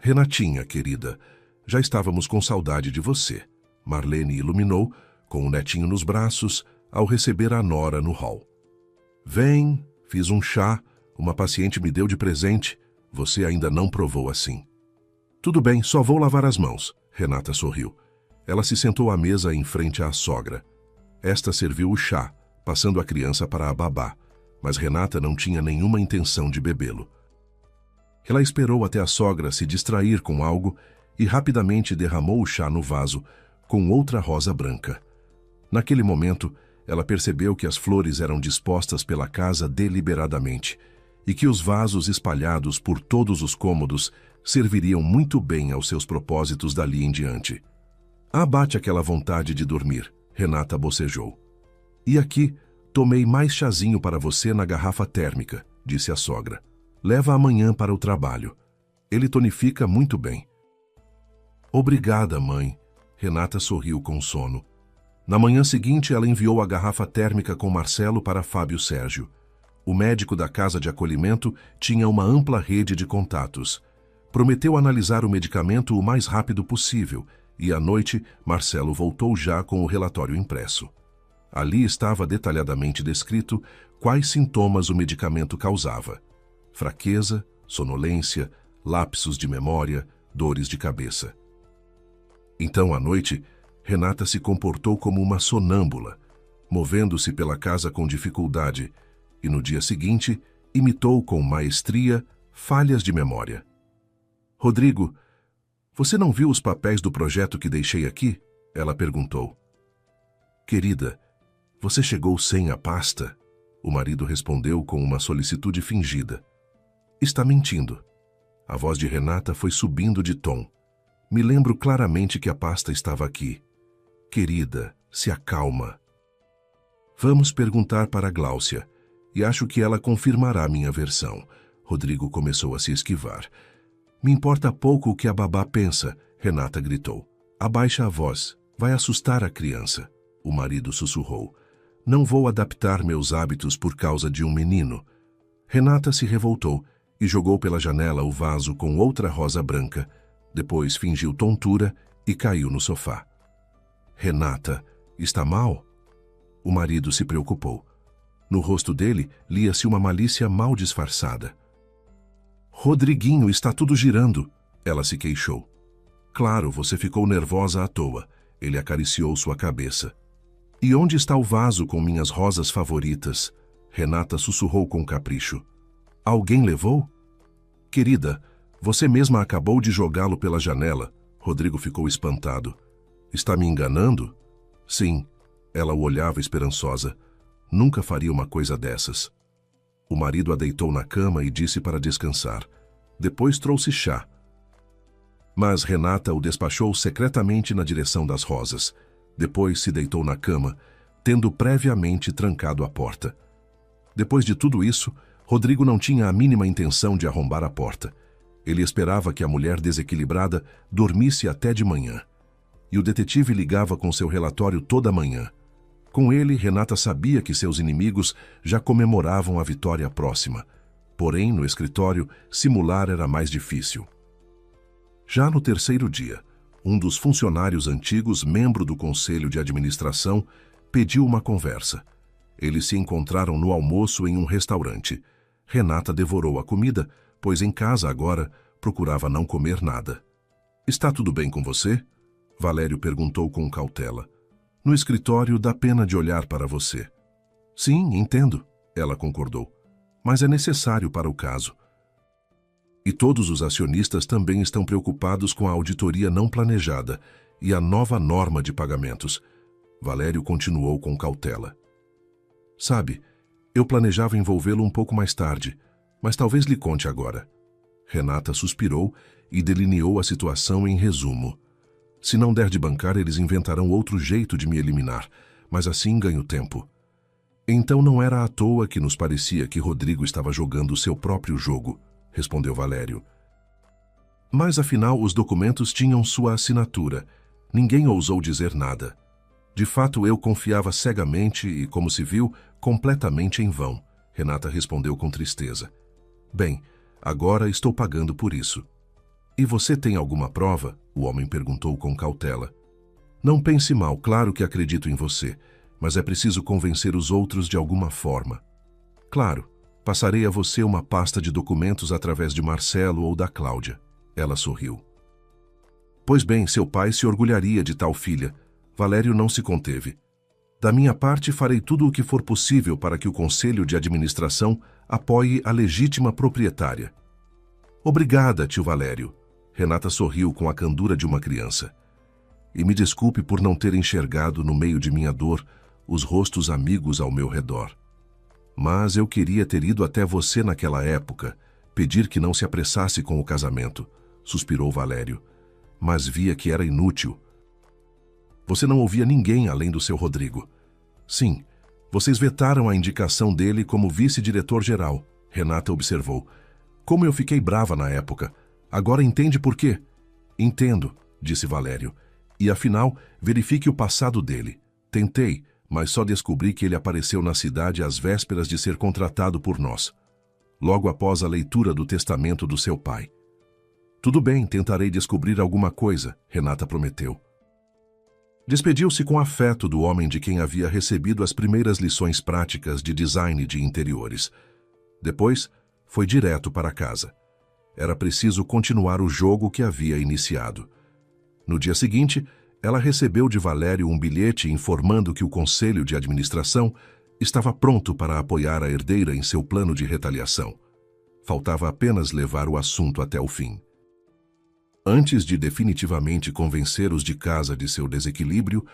Renatinha, querida, já estávamos com saudade de você. Marlene iluminou, com o netinho nos braços, ao receber a nora no hall. Vem, fiz um chá, uma paciente me deu de presente. Você ainda não provou assim. Tudo bem, só vou lavar as mãos. Renata sorriu. Ela se sentou à mesa em frente à sogra. Esta serviu o chá, passando a criança para a babá, mas Renata não tinha nenhuma intenção de bebê-lo. Ela esperou até a sogra se distrair com algo e rapidamente derramou o chá no vaso com outra rosa branca. Naquele momento, ela percebeu que as flores eram dispostas pela casa deliberadamente e que os vasos espalhados por todos os cômodos serviriam muito bem aos seus propósitos dali em diante. Abate aquela vontade de dormir, Renata bocejou. E aqui, tomei mais chazinho para você na garrafa térmica, disse a sogra. Leva amanhã para o trabalho. Ele tonifica muito bem. Obrigada, mãe. Renata sorriu com sono. Na manhã seguinte, ela enviou a garrafa térmica com Marcelo para Fábio Sérgio. O médico da casa de acolhimento tinha uma ampla rede de contatos. Prometeu analisar o medicamento o mais rápido possível e, à noite, Marcelo voltou já com o relatório impresso. Ali estava detalhadamente descrito quais sintomas o medicamento causava: fraqueza, sonolência, lapsos de memória, dores de cabeça. Então, à noite, Renata se comportou como uma sonâmbula, movendo-se pela casa com dificuldade, e no dia seguinte imitou com maestria falhas de memória. Rodrigo, você não viu os papéis do projeto que deixei aqui? Ela perguntou. Querida, você chegou sem a pasta? O marido respondeu com uma solicitude fingida. Está mentindo. A voz de Renata foi subindo de tom. Me lembro claramente que a pasta estava aqui. Querida, se acalma. Vamos perguntar para Gláucia, e acho que ela confirmará minha versão. Rodrigo começou a se esquivar. Me importa pouco o que a babá pensa, Renata gritou. Abaixa a voz, vai assustar a criança. O marido sussurrou. Não vou adaptar meus hábitos por causa de um menino. Renata se revoltou e jogou pela janela o vaso com outra rosa branca. Depois fingiu tontura e caiu no sofá. Renata, está mal? O marido se preocupou. No rosto dele lia-se uma malícia mal disfarçada. Rodriguinho, está tudo girando, ela se queixou. Claro, você ficou nervosa à toa. Ele acariciou sua cabeça. E onde está o vaso com minhas rosas favoritas? Renata sussurrou com capricho. Alguém levou? Querida, você mesma acabou de jogá-lo pela janela. Rodrigo ficou espantado. Está me enganando? Sim. Ela o olhava esperançosa. Nunca faria uma coisa dessas. O marido a deitou na cama e disse para descansar. Depois trouxe chá. Mas Renata o despachou secretamente na direção das rosas. Depois se deitou na cama, tendo previamente trancado a porta. Depois de tudo isso, Rodrigo não tinha a mínima intenção de arrombar a porta. Ele esperava que a mulher desequilibrada dormisse até de manhã. E o detetive ligava com seu relatório toda manhã. Com ele, Renata sabia que seus inimigos já comemoravam a vitória próxima. Porém, no escritório, simular era mais difícil. Já no terceiro dia, um dos funcionários antigos, membro do conselho de administração, pediu uma conversa. Eles se encontraram no almoço em um restaurante. Renata devorou a comida, pois em casa agora procurava não comer nada. Está tudo bem com você? Valério perguntou com cautela. No escritório dá pena de olhar para você. Sim, entendo, ela concordou. Mas é necessário para o caso. E todos os acionistas também estão preocupados com a auditoria não planejada e a nova norma de pagamentos. Valério continuou com cautela. Sabe, eu planejava envolvê-lo um pouco mais tarde, mas talvez lhe conte agora. Renata suspirou e delineou a situação em resumo. Se não der de bancar, eles inventarão outro jeito de me eliminar, mas assim ganho tempo. Então não era à toa que nos parecia que Rodrigo estava jogando o seu próprio jogo, respondeu Valério. Mas afinal os documentos tinham sua assinatura. Ninguém ousou dizer nada. De fato, eu confiava cegamente e, como se viu, completamente em vão, Renata respondeu com tristeza. Bem, agora estou pagando por isso. E você tem alguma prova? O homem perguntou com cautela. Não pense mal, claro que acredito em você, mas é preciso convencer os outros de alguma forma. Claro, passarei a você uma pasta de documentos através de Marcelo ou da Cláudia. Ela sorriu. Pois bem, seu pai se orgulharia de tal filha. Valério não se conteve. Da minha parte, farei tudo o que for possível para que o Conselho de Administração apoie a legítima proprietária. Obrigada, tio Valério. Renata sorriu com a candura de uma criança. E me desculpe por não ter enxergado no meio de minha dor os rostos amigos ao meu redor. Mas eu queria ter ido até você naquela época, pedir que não se apressasse com o casamento, suspirou Valério. Mas via que era inútil. Você não ouvia ninguém além do seu Rodrigo. Sim, vocês vetaram a indicação dele como vice-diretor-geral, Renata observou. Como eu fiquei brava na época. Agora entende por quê? Entendo, disse Valério. E afinal, verifique o passado dele. Tentei, mas só descobri que ele apareceu na cidade às vésperas de ser contratado por nós. Logo após a leitura do testamento do seu pai. Tudo bem, tentarei descobrir alguma coisa, Renata prometeu. Despediu-se com afeto do homem de quem havia recebido as primeiras lições práticas de design de interiores. Depois, foi direto para casa. Era preciso continuar o jogo que havia iniciado. No dia seguinte, ela recebeu de Valério um bilhete informando que o Conselho de Administração estava pronto para apoiar a herdeira em seu plano de retaliação. Faltava apenas levar o assunto até o fim. Antes de definitivamente convencer os de casa de seu desequilíbrio,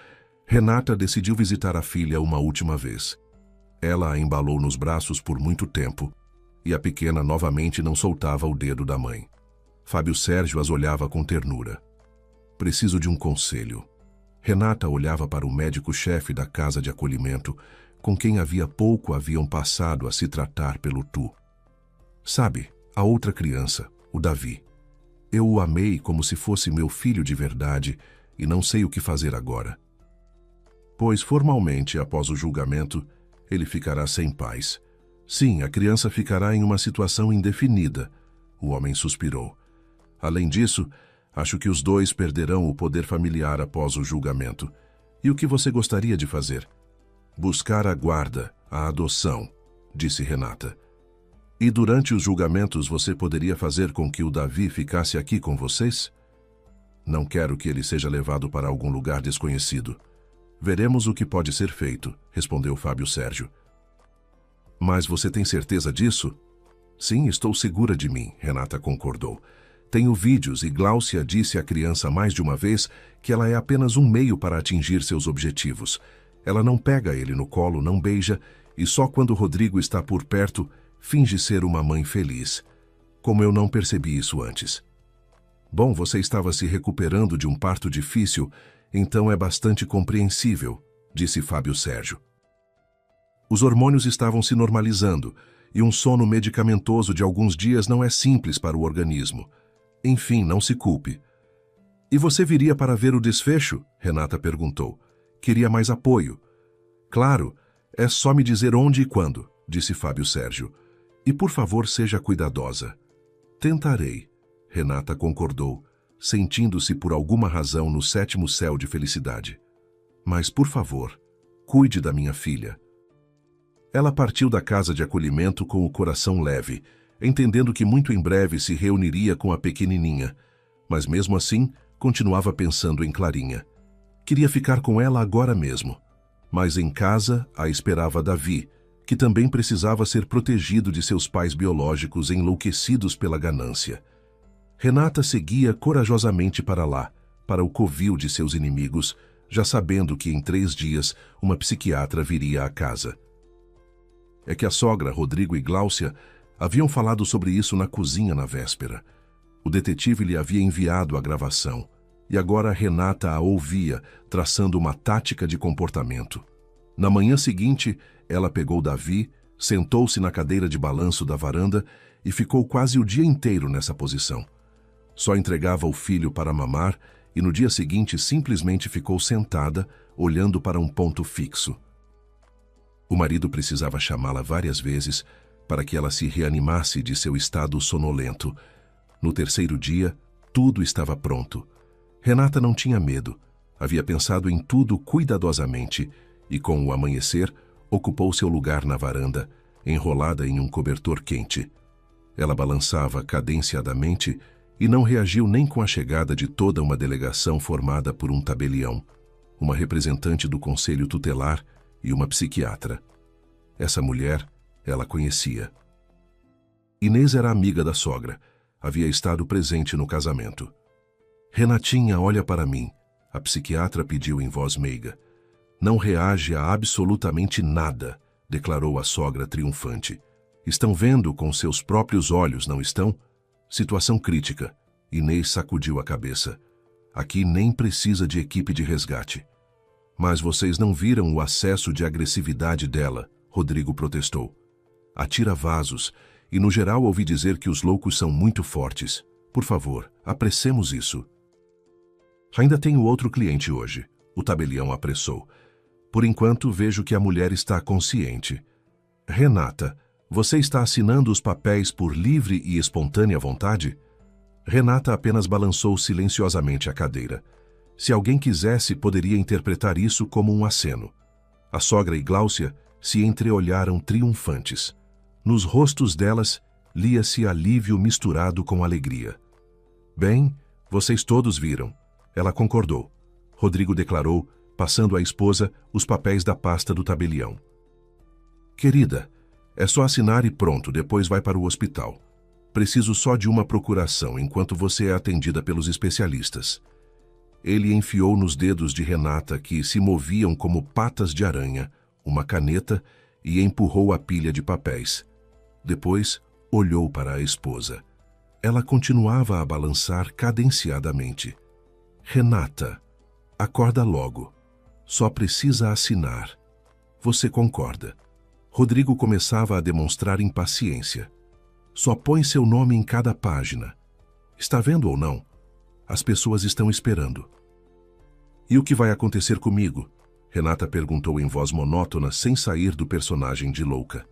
Renata decidiu visitar a filha uma última vez. Ela a embalou nos braços por muito tempo, e a pequena novamente não soltava o dedo da mãe. Fábio Sérgio as olhava com ternura. Preciso de um conselho. Renata olhava para o médico-chefe da casa de acolhimento, com quem havia pouco haviam passado a se tratar pelo tu. Sabe, a outra criança, o Davi. Eu o amei como se fosse meu filho de verdade e não sei o que fazer agora. Pois formalmente, após o julgamento, ele ficará sem pais. Sim, a criança ficará em uma situação indefinida, o homem suspirou. Além disso, acho que os dois perderão o poder familiar após o julgamento. E o que você gostaria de fazer? Buscar a guarda, a adoção, disse Renata. E durante os julgamentos você poderia fazer com que o Davi ficasse aqui com vocês? Não quero que ele seja levado para algum lugar desconhecido. Veremos o que pode ser feito, respondeu Fábio Sérgio. Mas você tem certeza disso? Sim, estou segura de mim, Renata concordou. Tenho vídeos e Gláucia disse à criança mais de uma vez que ela é apenas um meio para atingir seus objetivos. Ela não pega ele no colo, não beija, e só quando Rodrigo está por perto, finge ser uma mãe feliz. Como eu não percebi isso antes. Bom, você estava se recuperando de um parto difícil, então é bastante compreensível, disse Fábio Sérgio. Os hormônios estavam se normalizando, e um sono medicamentoso de alguns dias não é simples para o organismo. Enfim, não se culpe. E você viria para ver o desfecho? Renata perguntou. Queria mais apoio. Claro, é só me dizer onde e quando, disse Fábio Sérgio. E por favor, seja cuidadosa. Tentarei, Renata concordou, sentindo-se por alguma razão no sétimo céu de felicidade. Mas, por favor, cuide da minha filha. Ela partiu da casa de acolhimento com o coração leve, entendendo que muito em breve se reuniria com a pequenininha, mas mesmo assim continuava pensando em Clarinha. Queria ficar com ela agora mesmo. Mas em casa a esperava Davi, que também precisava ser protegido de seus pais biológicos enlouquecidos pela ganância. Renata seguia corajosamente para lá, para o covil de seus inimigos, já sabendo que em 3 dias uma psiquiatra viria à casa. É que a sogra, Rodrigo e Gláucia haviam falado sobre isso na cozinha na véspera. O detetive lhe havia enviado a gravação, e agora Renata a ouvia, traçando uma tática de comportamento. Na manhã seguinte, ela pegou Davi, sentou-se na cadeira de balanço da varanda e ficou quase o dia inteiro nessa posição. Só entregava o filho para mamar e no dia seguinte simplesmente ficou sentada, olhando para um ponto fixo. O marido precisava chamá-la várias vezes para que ela se reanimasse de seu estado sonolento. No 3º dia, tudo estava pronto. Renata não tinha medo. Havia pensado em tudo cuidadosamente e, com o amanhecer, ocupou seu lugar na varanda, enrolada em um cobertor quente. Ela balançava cadenciadamente e não reagiu nem com a chegada de toda uma delegação formada por um tabelião, uma representante do conselho tutelar e uma psiquiatra. Essa mulher ela conhecia. Inês era amiga da sogra. Havia estado presente no casamento. Renatinha, olha para mim, a psiquiatra pediu em voz meiga. Não reage a absolutamente nada, declarou a sogra triunfante. Estão vendo com seus próprios olhos, não estão? Situação crítica. Inês sacudiu a cabeça. Aqui nem precisa de equipe de resgate. Mas vocês não viram o acesso de agressividade dela, Rodrigo protestou. Atira vasos, e no geral ouvi dizer que os loucos são muito fortes. Por favor, apressemos isso. Ainda tenho outro cliente hoje, o tabelião apressou. Por enquanto, vejo que a mulher está consciente. Renata, você está assinando os papéis por livre e espontânea vontade? Renata apenas balançou silenciosamente a cadeira. Se alguém quisesse, poderia interpretar isso como um aceno. A sogra e Gláucia se entreolharam triunfantes. Nos rostos delas, lia-se alívio misturado com alegria. Bem, vocês todos viram. Ela concordou. Rodrigo declarou, passando à esposa os papéis da pasta do tabelião. Querida, é só assinar e pronto, depois vai para o hospital. Preciso só de uma procuração enquanto você é atendida pelos especialistas. Ele enfiou nos dedos de Renata, que se moviam como patas de aranha, uma caneta e empurrou a pilha de papéis. Depois, olhou para a esposa. Ela continuava a balançar cadenciadamente. Renata, acorda logo. Só precisa assinar. Você concorda? Rodrigo começava a demonstrar impaciência. Só põe seu nome em cada página. Está vendo ou não? As pessoas estão esperando. E o que vai acontecer comigo? Renata perguntou em voz monótona, sem sair do personagem de louca.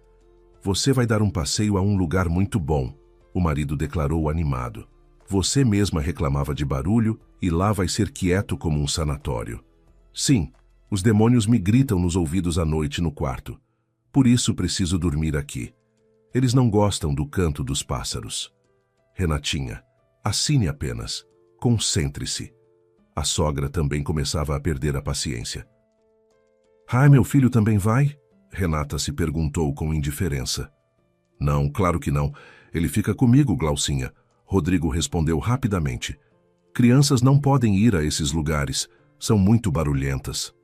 Você vai dar um passeio a um lugar muito bom, o marido declarou animado. Você mesma reclamava de barulho e lá vai ser quieto como um sanatório. Sim, os demônios me gritam nos ouvidos à noite no quarto. Por isso preciso dormir aqui. Eles não gostam do canto dos pássaros. Renatinha, assine apenas. Concentre-se. A sogra também começava a perder a paciência. Ah, meu filho também vai? Renata se perguntou com indiferença. Não, claro que não. Ele fica comigo, Glaucinha. Rodrigo respondeu rapidamente. Crianças não podem ir a esses lugares. São muito barulhentas.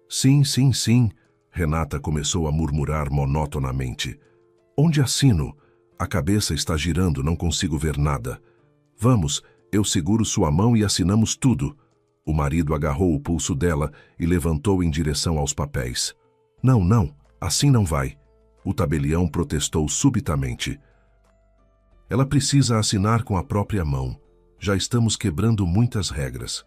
Sim, sim, sim. Renata começou a murmurar monotonamente. Onde assino? A cabeça está girando, não consigo ver nada. Vamos, eu seguro sua mão e assinamos tudo. O marido agarrou o pulso dela e levantou em direção aos papéis. Não, não, assim não vai. O tabelião protestou subitamente. Ela precisa assinar com a própria mão. Já estamos quebrando muitas regras.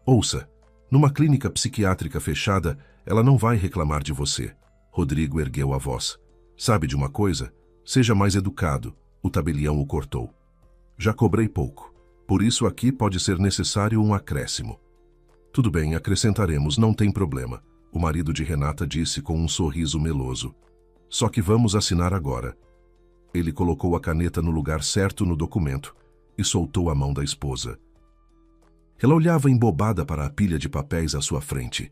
Ouça, numa clínica psiquiátrica fechada, ela não vai reclamar de você. Rodrigo ergueu a voz. Sabe de uma coisa? Seja mais educado. O tabelião o cortou. Já cobrei pouco. Por isso aqui pode ser necessário um acréscimo. Tudo bem, acrescentaremos, não tem problema. O marido de Renata disse com um sorriso meloso. Só que vamos assinar agora. Ele colocou a caneta no lugar certo no documento e soltou a mão da esposa. Ela olhava embobada para a pilha de papéis à sua frente.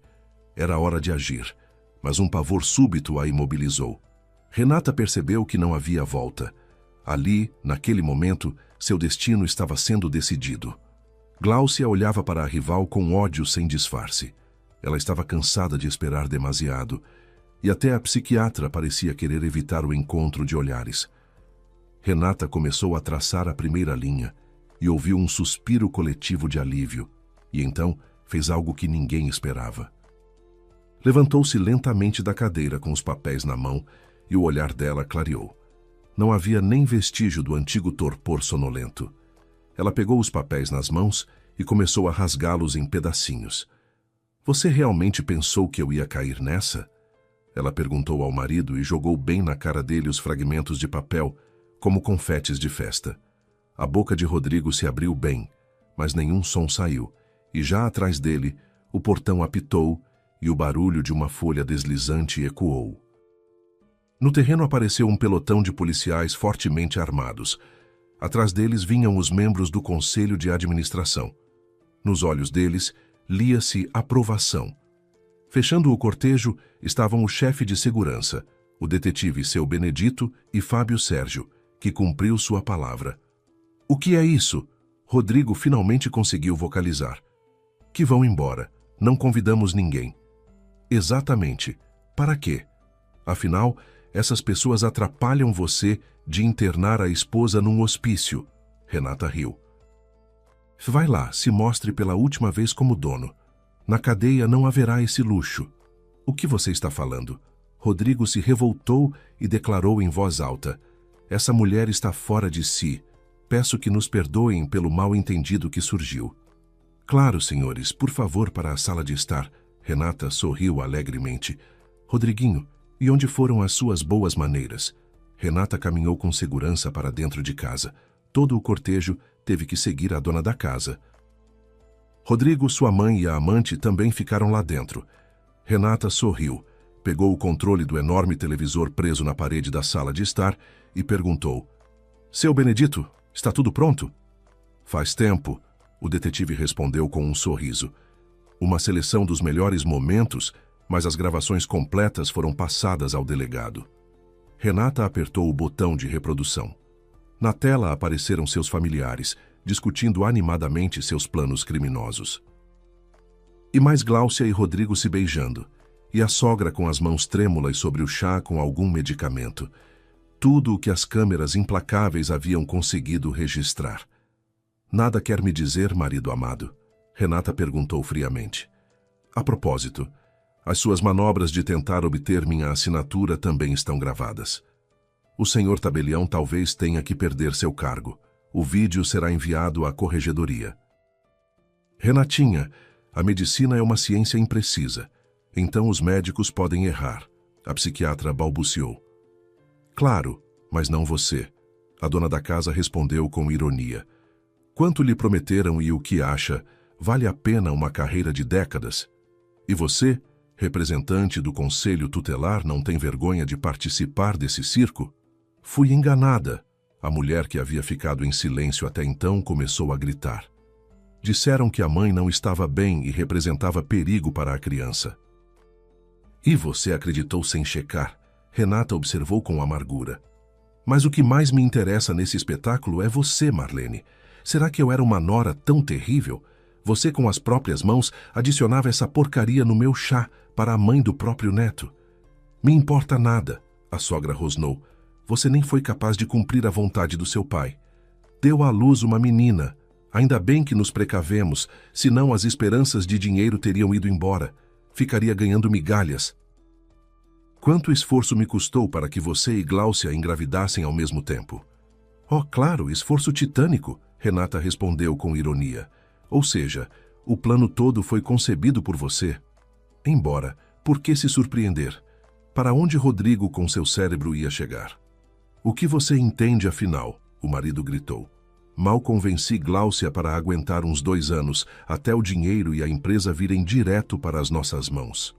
Era hora de agir, mas um pavor súbito a imobilizou. Renata percebeu que não havia volta. Ali, naquele momento, seu destino estava sendo decidido. Gláucia olhava para a rival com ódio sem disfarce. Ela estava cansada de esperar demasiado, e até a psiquiatra parecia querer evitar o encontro de olhares. Renata começou a traçar a primeira linha e ouviu um suspiro coletivo de alívio, e então fez algo que ninguém esperava. Levantou-se lentamente da cadeira com os papéis na mão e o olhar dela clareou. Não havia nem vestígio do antigo torpor sonolento. Ela pegou os papéis nas mãos e começou a rasgá-los em pedacinhos. Você realmente pensou que eu ia cair nessa? Ela perguntou ao marido e jogou bem na cara dele os fragmentos de papel, como confetes de festa. A boca de Rodrigo se abriu bem, mas nenhum som saiu, e já atrás dele, o portão apitou e o barulho de uma folha deslizante ecoou. No terreno apareceu um pelotão de policiais fortemente armados. Atrás deles vinham os membros do Conselho de Administração. Nos olhos deles, lia-se aprovação. Fechando o cortejo estavam o chefe de segurança, o detetive Seu Benedito e Fábio Sérgio, que cumpriu sua palavra. O que é isso? Rodrigo finalmente conseguiu vocalizar. Que vão embora. Não convidamos ninguém. Exatamente. Para quê? Afinal, essas pessoas atrapalham você de internar a esposa num hospício. Renata riu. Vai lá, se mostre pela última vez como dono. Na cadeia não haverá esse luxo. O que você está falando? Rodrigo se revoltou e declarou em voz alta. Essa mulher está fora de si. Peço que nos perdoem pelo mal-entendido que surgiu. Claro, senhores, por favor, para a sala de estar. Renata sorriu alegremente. Rodriguinho, e onde foram as suas boas maneiras? Renata caminhou com segurança para dentro de casa. Todo o cortejo teve que seguir a dona da casa. Rodrigo, sua mãe e a amante também ficaram lá dentro. Renata sorriu, pegou o controle do enorme televisor preso na parede da sala de estar e perguntou: Seu Benedito, está tudo pronto? Faz tempo, o detetive respondeu com um sorriso. Uma seleção dos melhores momentos, mas as gravações completas foram passadas ao delegado. Renata apertou o botão de reprodução. Na tela apareceram seus familiares, discutindo animadamente seus planos criminosos. E mais Gláucia e Rodrigo se beijando, e a sogra com as mãos trêmulas sobre o chá com algum medicamento. Tudo o que as câmeras implacáveis haviam conseguido registrar. Nada quer me dizer, marido amado? Renata perguntou friamente. A propósito, as suas manobras de tentar obter minha assinatura também estão gravadas. O senhor tabelião talvez tenha que perder seu cargo. O vídeo será enviado à corregedoria. Renatinha, a medicina é uma ciência imprecisa. Então os médicos podem errar. A psiquiatra balbuciou. Claro, mas não você. A dona da casa respondeu com ironia. Quanto lhe prometeram e o que acha? Vale a pena uma carreira de décadas? E você, representante do Conselho Tutelar, não tem vergonha de participar desse circo? Fui enganada. A mulher que havia ficado em silêncio até então começou a gritar. Disseram que a mãe não estava bem e representava perigo para a criança. E você acreditou sem checar? Renata observou com amargura. Mas o que mais me interessa nesse espetáculo é você, Marlene. Será que eu era uma nora tão terrível? Você, com as próprias mãos, adicionava essa porcaria no meu chá para a mãe do próprio neto. Me importa nada, a sogra rosnou. Você nem foi capaz de cumprir a vontade do seu pai. Deu à luz uma menina. Ainda bem que nos precavemos, senão as esperanças de dinheiro teriam ido embora. Ficaria ganhando migalhas. Quanto esforço me custou para que você e Gláucia engravidassem ao mesmo tempo? Oh, claro, esforço titânico, Renata respondeu com ironia. Ou seja, o plano todo foi concebido por você. Embora, por que se surpreender? Para onde Rodrigo com seu cérebro ia chegar? O que você entende, afinal? O marido gritou. Mal convenci Gláucia para aguentar uns 2 anos, até o dinheiro e a empresa virem direto para as nossas mãos.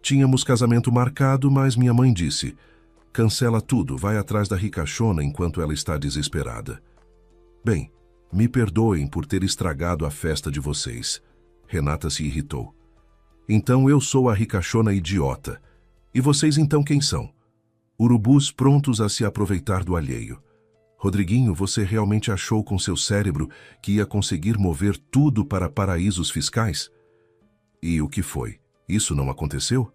Tínhamos casamento marcado, mas minha mãe disse, cancela tudo, vai atrás da ricachona enquanto ela está desesperada. Bem, Me perdoem por ter estragado a festa de vocês. Renata se irritou. Então eu sou a ricachona idiota. E vocês então quem são? Urubus prontos a se aproveitar do alheio. Rodriguinho, você realmente achou com seu cérebro que ia conseguir mover tudo para paraísos fiscais? E o que foi? Isso não aconteceu?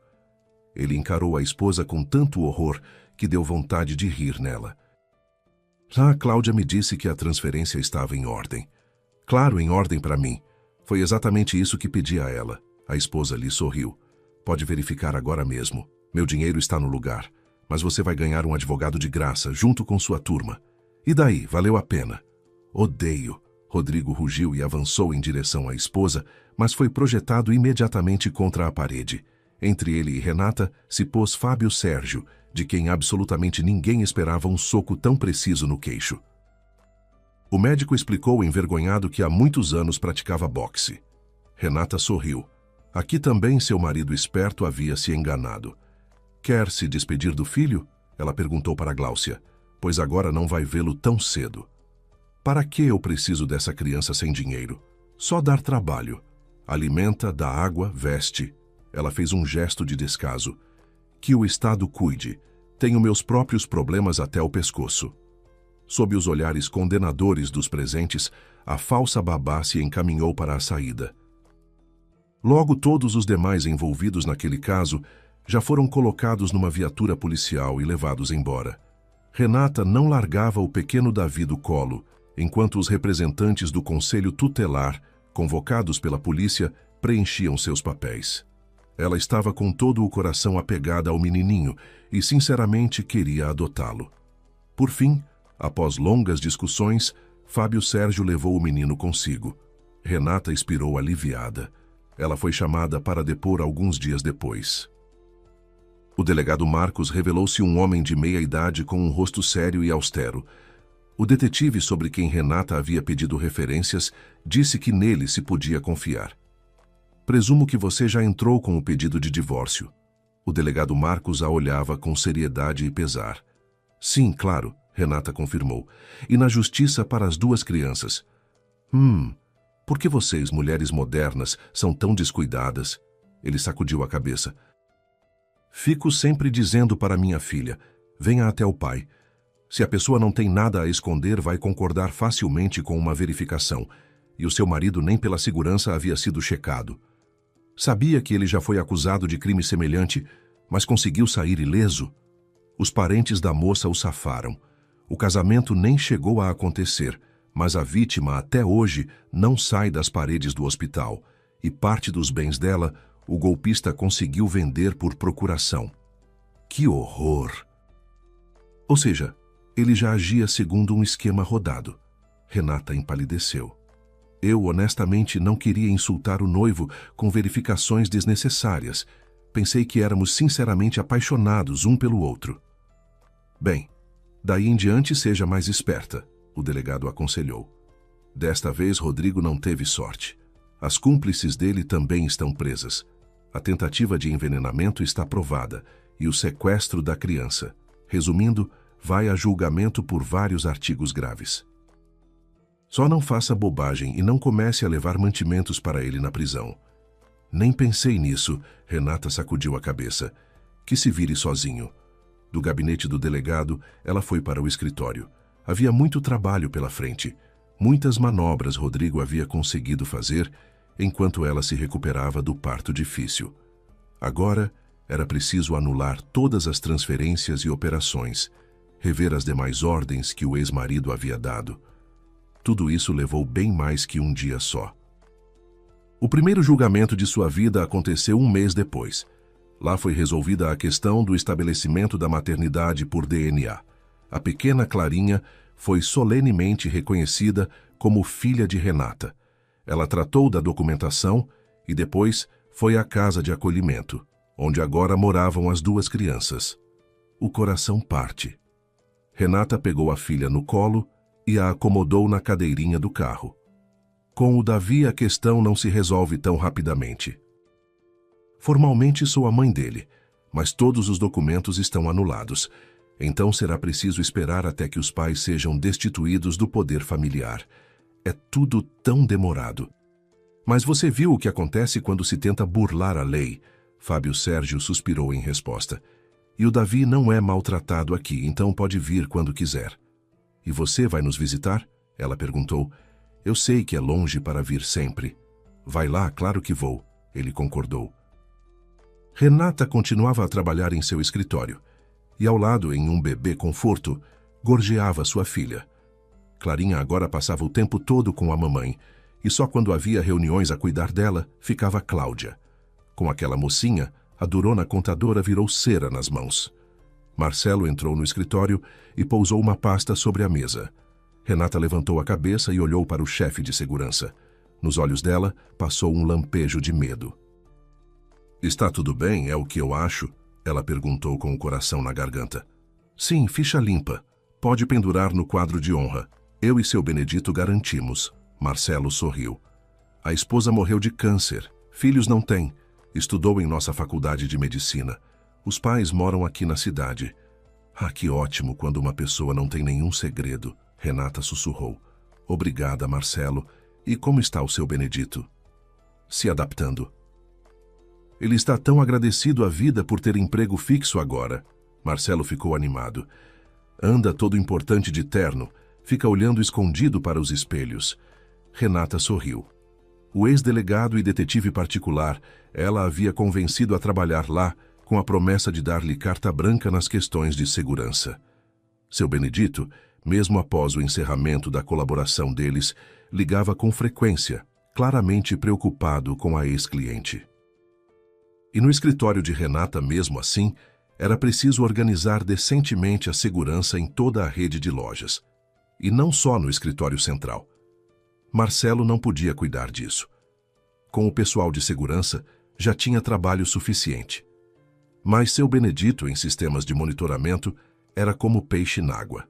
Ele encarou a esposa com tanto horror que deu vontade de rir nela. A Cláudia me disse que a transferência estava em ordem. Claro, em ordem para mim. Foi exatamente isso que pedi a ela. A esposa lhe sorriu. Pode verificar agora mesmo. Meu dinheiro está no lugar. Mas você vai ganhar um advogado de graça, junto com sua turma. E daí, valeu a pena. Odeio. Rodrigo rugiu e avançou em direção à esposa, mas foi projetado imediatamente contra a parede. Entre ele e Renata se pôs Fábio Sérgio, de quem absolutamente ninguém esperava um soco tão preciso no queixo. O médico explicou envergonhado que há muitos anos praticava boxe. Renata sorriu. Aqui também seu marido esperto havia se enganado. Quer se despedir do filho? Ela perguntou para Gláucia, pois agora não vai vê-lo tão cedo. Para que eu preciso dessa criança sem dinheiro? Só dar trabalho. Alimenta, dá água, veste. Ela fez um gesto de descaso. Que o Estado cuide. Tenho meus próprios problemas até o pescoço. Sob os olhares condenadores dos presentes, a falsa babá se encaminhou para a saída. Logo todos os demais envolvidos naquele caso já foram colocados numa viatura policial e levados embora. Renata não largava o pequeno Davi do colo, enquanto os representantes do Conselho Tutelar, convocados pela polícia, preenchiam seus papéis. Ela estava com todo o coração apegada ao menininho e sinceramente queria adotá-lo. Por fim, após longas discussões, Fábio Sérgio levou o menino consigo. Renata expirou aliviada. Ela foi chamada para depor alguns dias depois. O delegado Marcos revelou-se um homem de meia idade com um rosto sério e austero. O detetive sobre quem Renata havia pedido referências disse que nele se podia confiar. Presumo que você já entrou com o pedido de divórcio. O delegado Marcos a olhava com seriedade e pesar. Sim, claro, Renata confirmou. E na justiça para as duas crianças. Por que vocês, mulheres modernas, são tão descuidadas? Ele sacudiu a cabeça. Fico sempre dizendo para minha filha, venha até o pai. Se a pessoa não tem nada a esconder, vai concordar facilmente com uma verificação. E o seu marido nem pela segurança havia sido checado. Sabia que ele já foi acusado de crime semelhante, mas conseguiu sair ileso? Os parentes da moça o safaram. O casamento nem chegou a acontecer, mas a vítima até hoje não sai das paredes do hospital, e parte dos bens dela o golpista conseguiu vender por procuração. Que horror! Ou seja, ele já agia segundo um esquema rodado. Renata empalideceu. Eu, honestamente, não queria insultar o noivo com verificações desnecessárias. Pensei que éramos sinceramente apaixonados um pelo outro. Bem, daí em diante seja mais esperta, o delegado aconselhou. Desta vez, Rodrigo não teve sorte. As cúmplices dele também estão presas. A tentativa de envenenamento está provada e o sequestro da criança. Resumindo, vai a julgamento por vários artigos graves. Só não faça bobagem e não comece a levar mantimentos para ele na prisão. Nem pensei nisso, Renata sacudiu a cabeça. Que se vire sozinho. Do gabinete do delegado, ela foi para o escritório. Havia muito trabalho pela frente. Muitas manobras Rodrigo havia conseguido fazer enquanto ela se recuperava do parto difícil. Agora, era preciso anular todas as transferências e operações, rever as demais ordens que o ex-marido havia dado. Tudo isso levou bem mais que um dia só. O primeiro julgamento de sua vida aconteceu um mês depois. Lá foi resolvida a questão do estabelecimento da maternidade por DNA. A pequena Clarinha foi solenemente reconhecida como filha de Renata. Ela tratou da documentação e depois foi à casa de acolhimento, onde agora moravam as duas crianças. O coração parte. Renata pegou a filha no colo e a acomodou na cadeirinha do carro. Com o Davi, a questão não se resolve tão rapidamente. Formalmente sou a mãe dele, mas todos os documentos estão anulados. Então será preciso esperar até que os pais sejam destituídos do poder familiar. É tudo tão demorado. Mas você viu o que acontece quando se tenta burlar a lei? Fábio Sérgio suspirou em resposta. E o Davi não é maltratado aqui, então pode vir quando quiser. E você vai nos visitar? Ela perguntou. Eu sei que é longe para vir sempre. Vai lá, claro que vou. Ele concordou. Renata continuava a trabalhar em seu escritório. E ao lado, em um bebê conforto, gorjeava sua filha. Clarinha agora passava o tempo todo com a mamãe, e só quando havia reuniões a cuidar dela, ficava Cláudia. Com aquela mocinha, a durona contadora virou cera nas mãos. Marcelo entrou no escritório e pousou uma pasta sobre a mesa. Renata levantou a cabeça e olhou para o chefe de segurança. Nos olhos dela, passou um lampejo de medo. Está tudo bem, é o que eu acho? Ela perguntou com o coração na garganta. Sim, ficha limpa. Pode pendurar no quadro de honra. Eu e seu Benedito garantimos. Marcelo sorriu. A esposa morreu de câncer. Filhos não tem. Estudou em nossa faculdade de medicina. Os pais moram aqui na cidade. Ah, que ótimo quando uma pessoa não tem nenhum segredo. Renata sussurrou. Obrigada, Marcelo. E como está o seu Benedito? Se adaptando. Ele está tão agradecido à vida por ter emprego fixo agora. Marcelo ficou animado. Anda todo importante de terno. Fica olhando escondido para os espelhos. Renata sorriu. O ex-delegado e detetive particular, ela havia convencido a trabalhar lá com a promessa de dar-lhe carta branca nas questões de segurança. Seu Benedito, mesmo após o encerramento da colaboração deles, ligava com frequência, claramente preocupado com a ex-cliente. E no escritório de Renata, mesmo assim, era preciso organizar decentemente a segurança em toda a rede de lojas. E não só no escritório central. Marcelo não podia cuidar disso. Com o pessoal de segurança, já tinha trabalho suficiente. Mas seu Benedito, em sistemas de monitoramento, era como peixe n'água.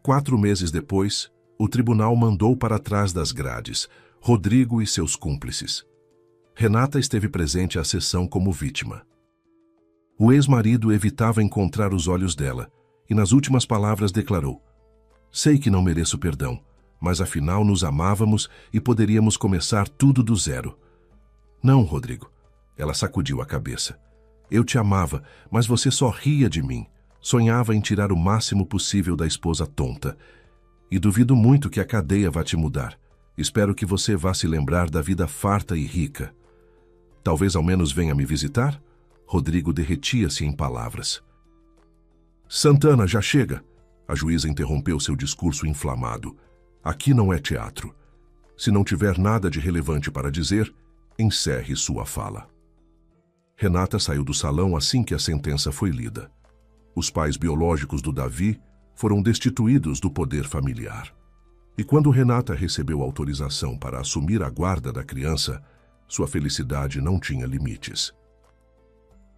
4 meses depois, o tribunal mandou para trás das grades Rodrigo e seus cúmplices. Renata esteve presente à sessão como vítima. O ex-marido evitava encontrar os olhos dela e, nas últimas palavras, declarou: Sei que não mereço perdão, mas afinal nos amávamos e poderíamos começar tudo do zero. Não, Rodrigo. Ela sacudiu a cabeça. Eu te amava, mas você só ria de mim. Sonhava em tirar o máximo possível da esposa tonta. E duvido muito que a cadeia vá te mudar. Espero que você vá se lembrar da vida farta e rica. Talvez ao menos venha me visitar? Rodrigo derretia-se em palavras. Santana, já chega! A juíza interrompeu seu discurso inflamado. Aqui não é teatro. Se não tiver nada de relevante para dizer, encerre sua fala. Renata saiu do salão assim que a sentença foi lida. Os pais biológicos do Davi foram destituídos do poder familiar. E quando Renata recebeu autorização para assumir a guarda da criança, sua felicidade não tinha limites.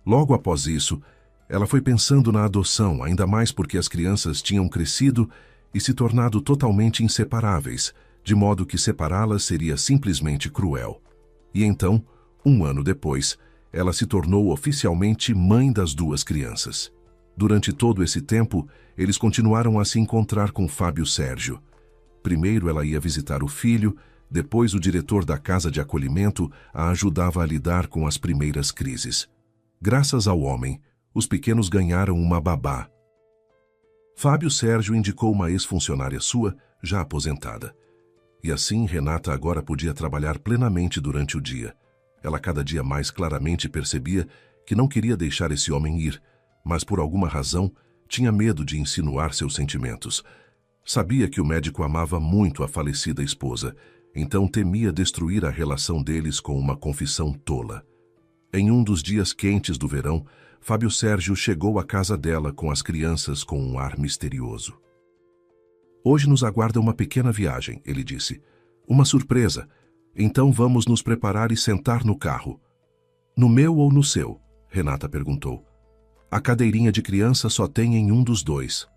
Logo após isso, ela foi pensando na adoção, ainda mais porque as crianças tinham crescido e se tornado totalmente inseparáveis, de modo que separá-las seria simplesmente cruel. E então, 1 ano depois, ela se tornou oficialmente mãe das 2 crianças. Durante todo esse tempo, eles continuaram a se encontrar com Fábio Sérgio. Primeiro ela ia visitar o filho, depois o diretor da casa de acolhimento a ajudava a lidar com as primeiras crises. Graças ao homem, os pequenos ganharam uma babá. Fábio Sérgio indicou uma ex-funcionária sua, já aposentada. E assim Renata agora podia trabalhar plenamente durante o dia. Ela cada dia mais claramente percebia que não queria deixar esse homem ir, mas por alguma razão tinha medo de insinuar seus sentimentos. Sabia que o médico amava muito a falecida esposa, então temia destruir a relação deles com uma confissão tola. Em um dos dias quentes do verão, Fábio Sérgio chegou à casa dela com as crianças com um ar misterioso. Hoje nos aguarda uma pequena viagem, ele disse. Uma surpresa. Então vamos nos preparar e sentar no carro. No meu ou no seu? Renata perguntou. A cadeirinha de criança só tem em um dos 2.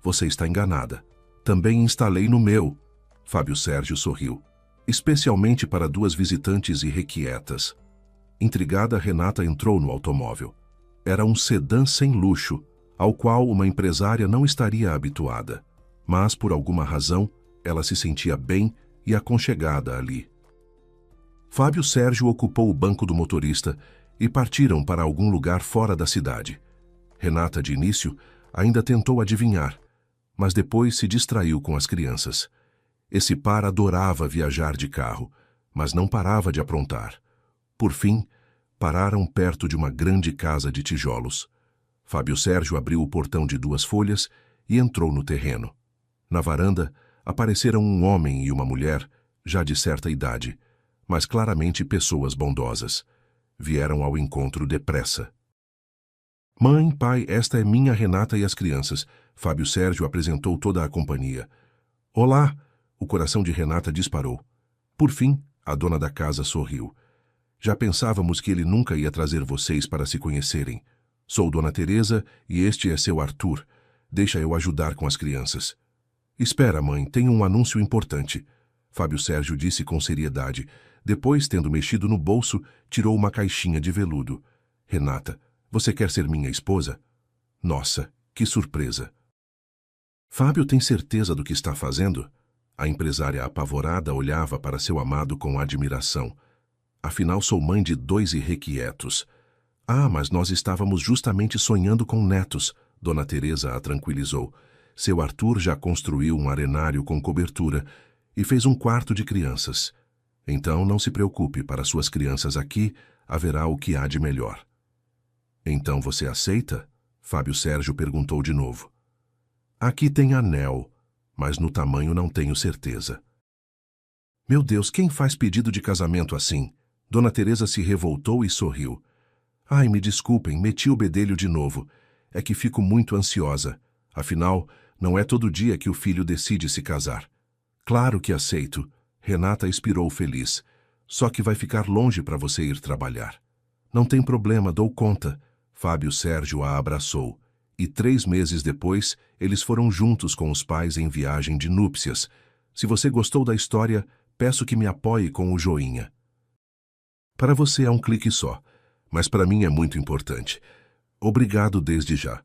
Você está enganada. Também instalei no meu. Fábio Sérgio sorriu. Especialmente para 2 visitantes irrequietas. Intrigada, Renata entrou no automóvel. Era um sedã sem luxo, ao qual uma empresária não estaria habituada. Mas, por alguma razão, ela se sentia bem e aconchegada ali. Fábio Sérgio ocupou o banco do motorista e partiram para algum lugar fora da cidade. Renata, de início, ainda tentou adivinhar, mas depois se distraiu com as crianças. Esse par adorava viajar de carro, mas não parava de aprontar. Por fim, pararam perto de uma grande casa de tijolos. Fábio Sérgio abriu o portão de 2 folhas e entrou no terreno. Na varanda, apareceram um homem e uma mulher, já de certa idade, mas claramente pessoas bondosas. Vieram ao encontro depressa. Mãe, pai, esta é minha Renata e as crianças. Fábio Sérgio apresentou toda a companhia. Olá! O coração de Renata disparou. Por fim, a dona da casa sorriu. Já pensávamos que ele nunca ia trazer vocês para se conhecerem. Sou Dona Teresa e este é seu Arthur. Deixa eu ajudar com as crianças. Espera, mãe, tenho um anúncio importante. Fábio Sérgio disse com seriedade. Depois, tendo mexido no bolso, tirou uma caixinha de veludo. Renata, você quer ser minha esposa? Nossa, que surpresa! Fábio tem certeza do que está fazendo? A empresária apavorada olhava para seu amado com admiração. Afinal, sou mãe de 2 irrequietos. Ah, mas nós estávamos justamente sonhando com netos, Dona Teresa a tranquilizou. Seu Arthur já construiu um arenário com cobertura e fez um quarto de crianças. Então, não se preocupe, para suas crianças aqui haverá o que há de melhor. Então você aceita? Fábio Sérgio perguntou de novo. Aqui tem anel, mas no tamanho não tenho certeza. Meu Deus, quem faz pedido de casamento assim? Dona Teresa se revoltou e sorriu. Ai, me desculpem, meti o bedelho de novo. É que fico muito ansiosa. Afinal, não é todo dia que o filho decide se casar. Claro que aceito. Renata expirou feliz. Só que vai ficar longe para você ir trabalhar. Não tem problema, dou conta. Fábio Sérgio a abraçou. E 3 meses depois, eles foram juntos com os pais em viagem de núpcias. Se você gostou da história, peço que me apoie com o joinha. Para você é um clique só, mas para mim é muito importante. Obrigado desde já.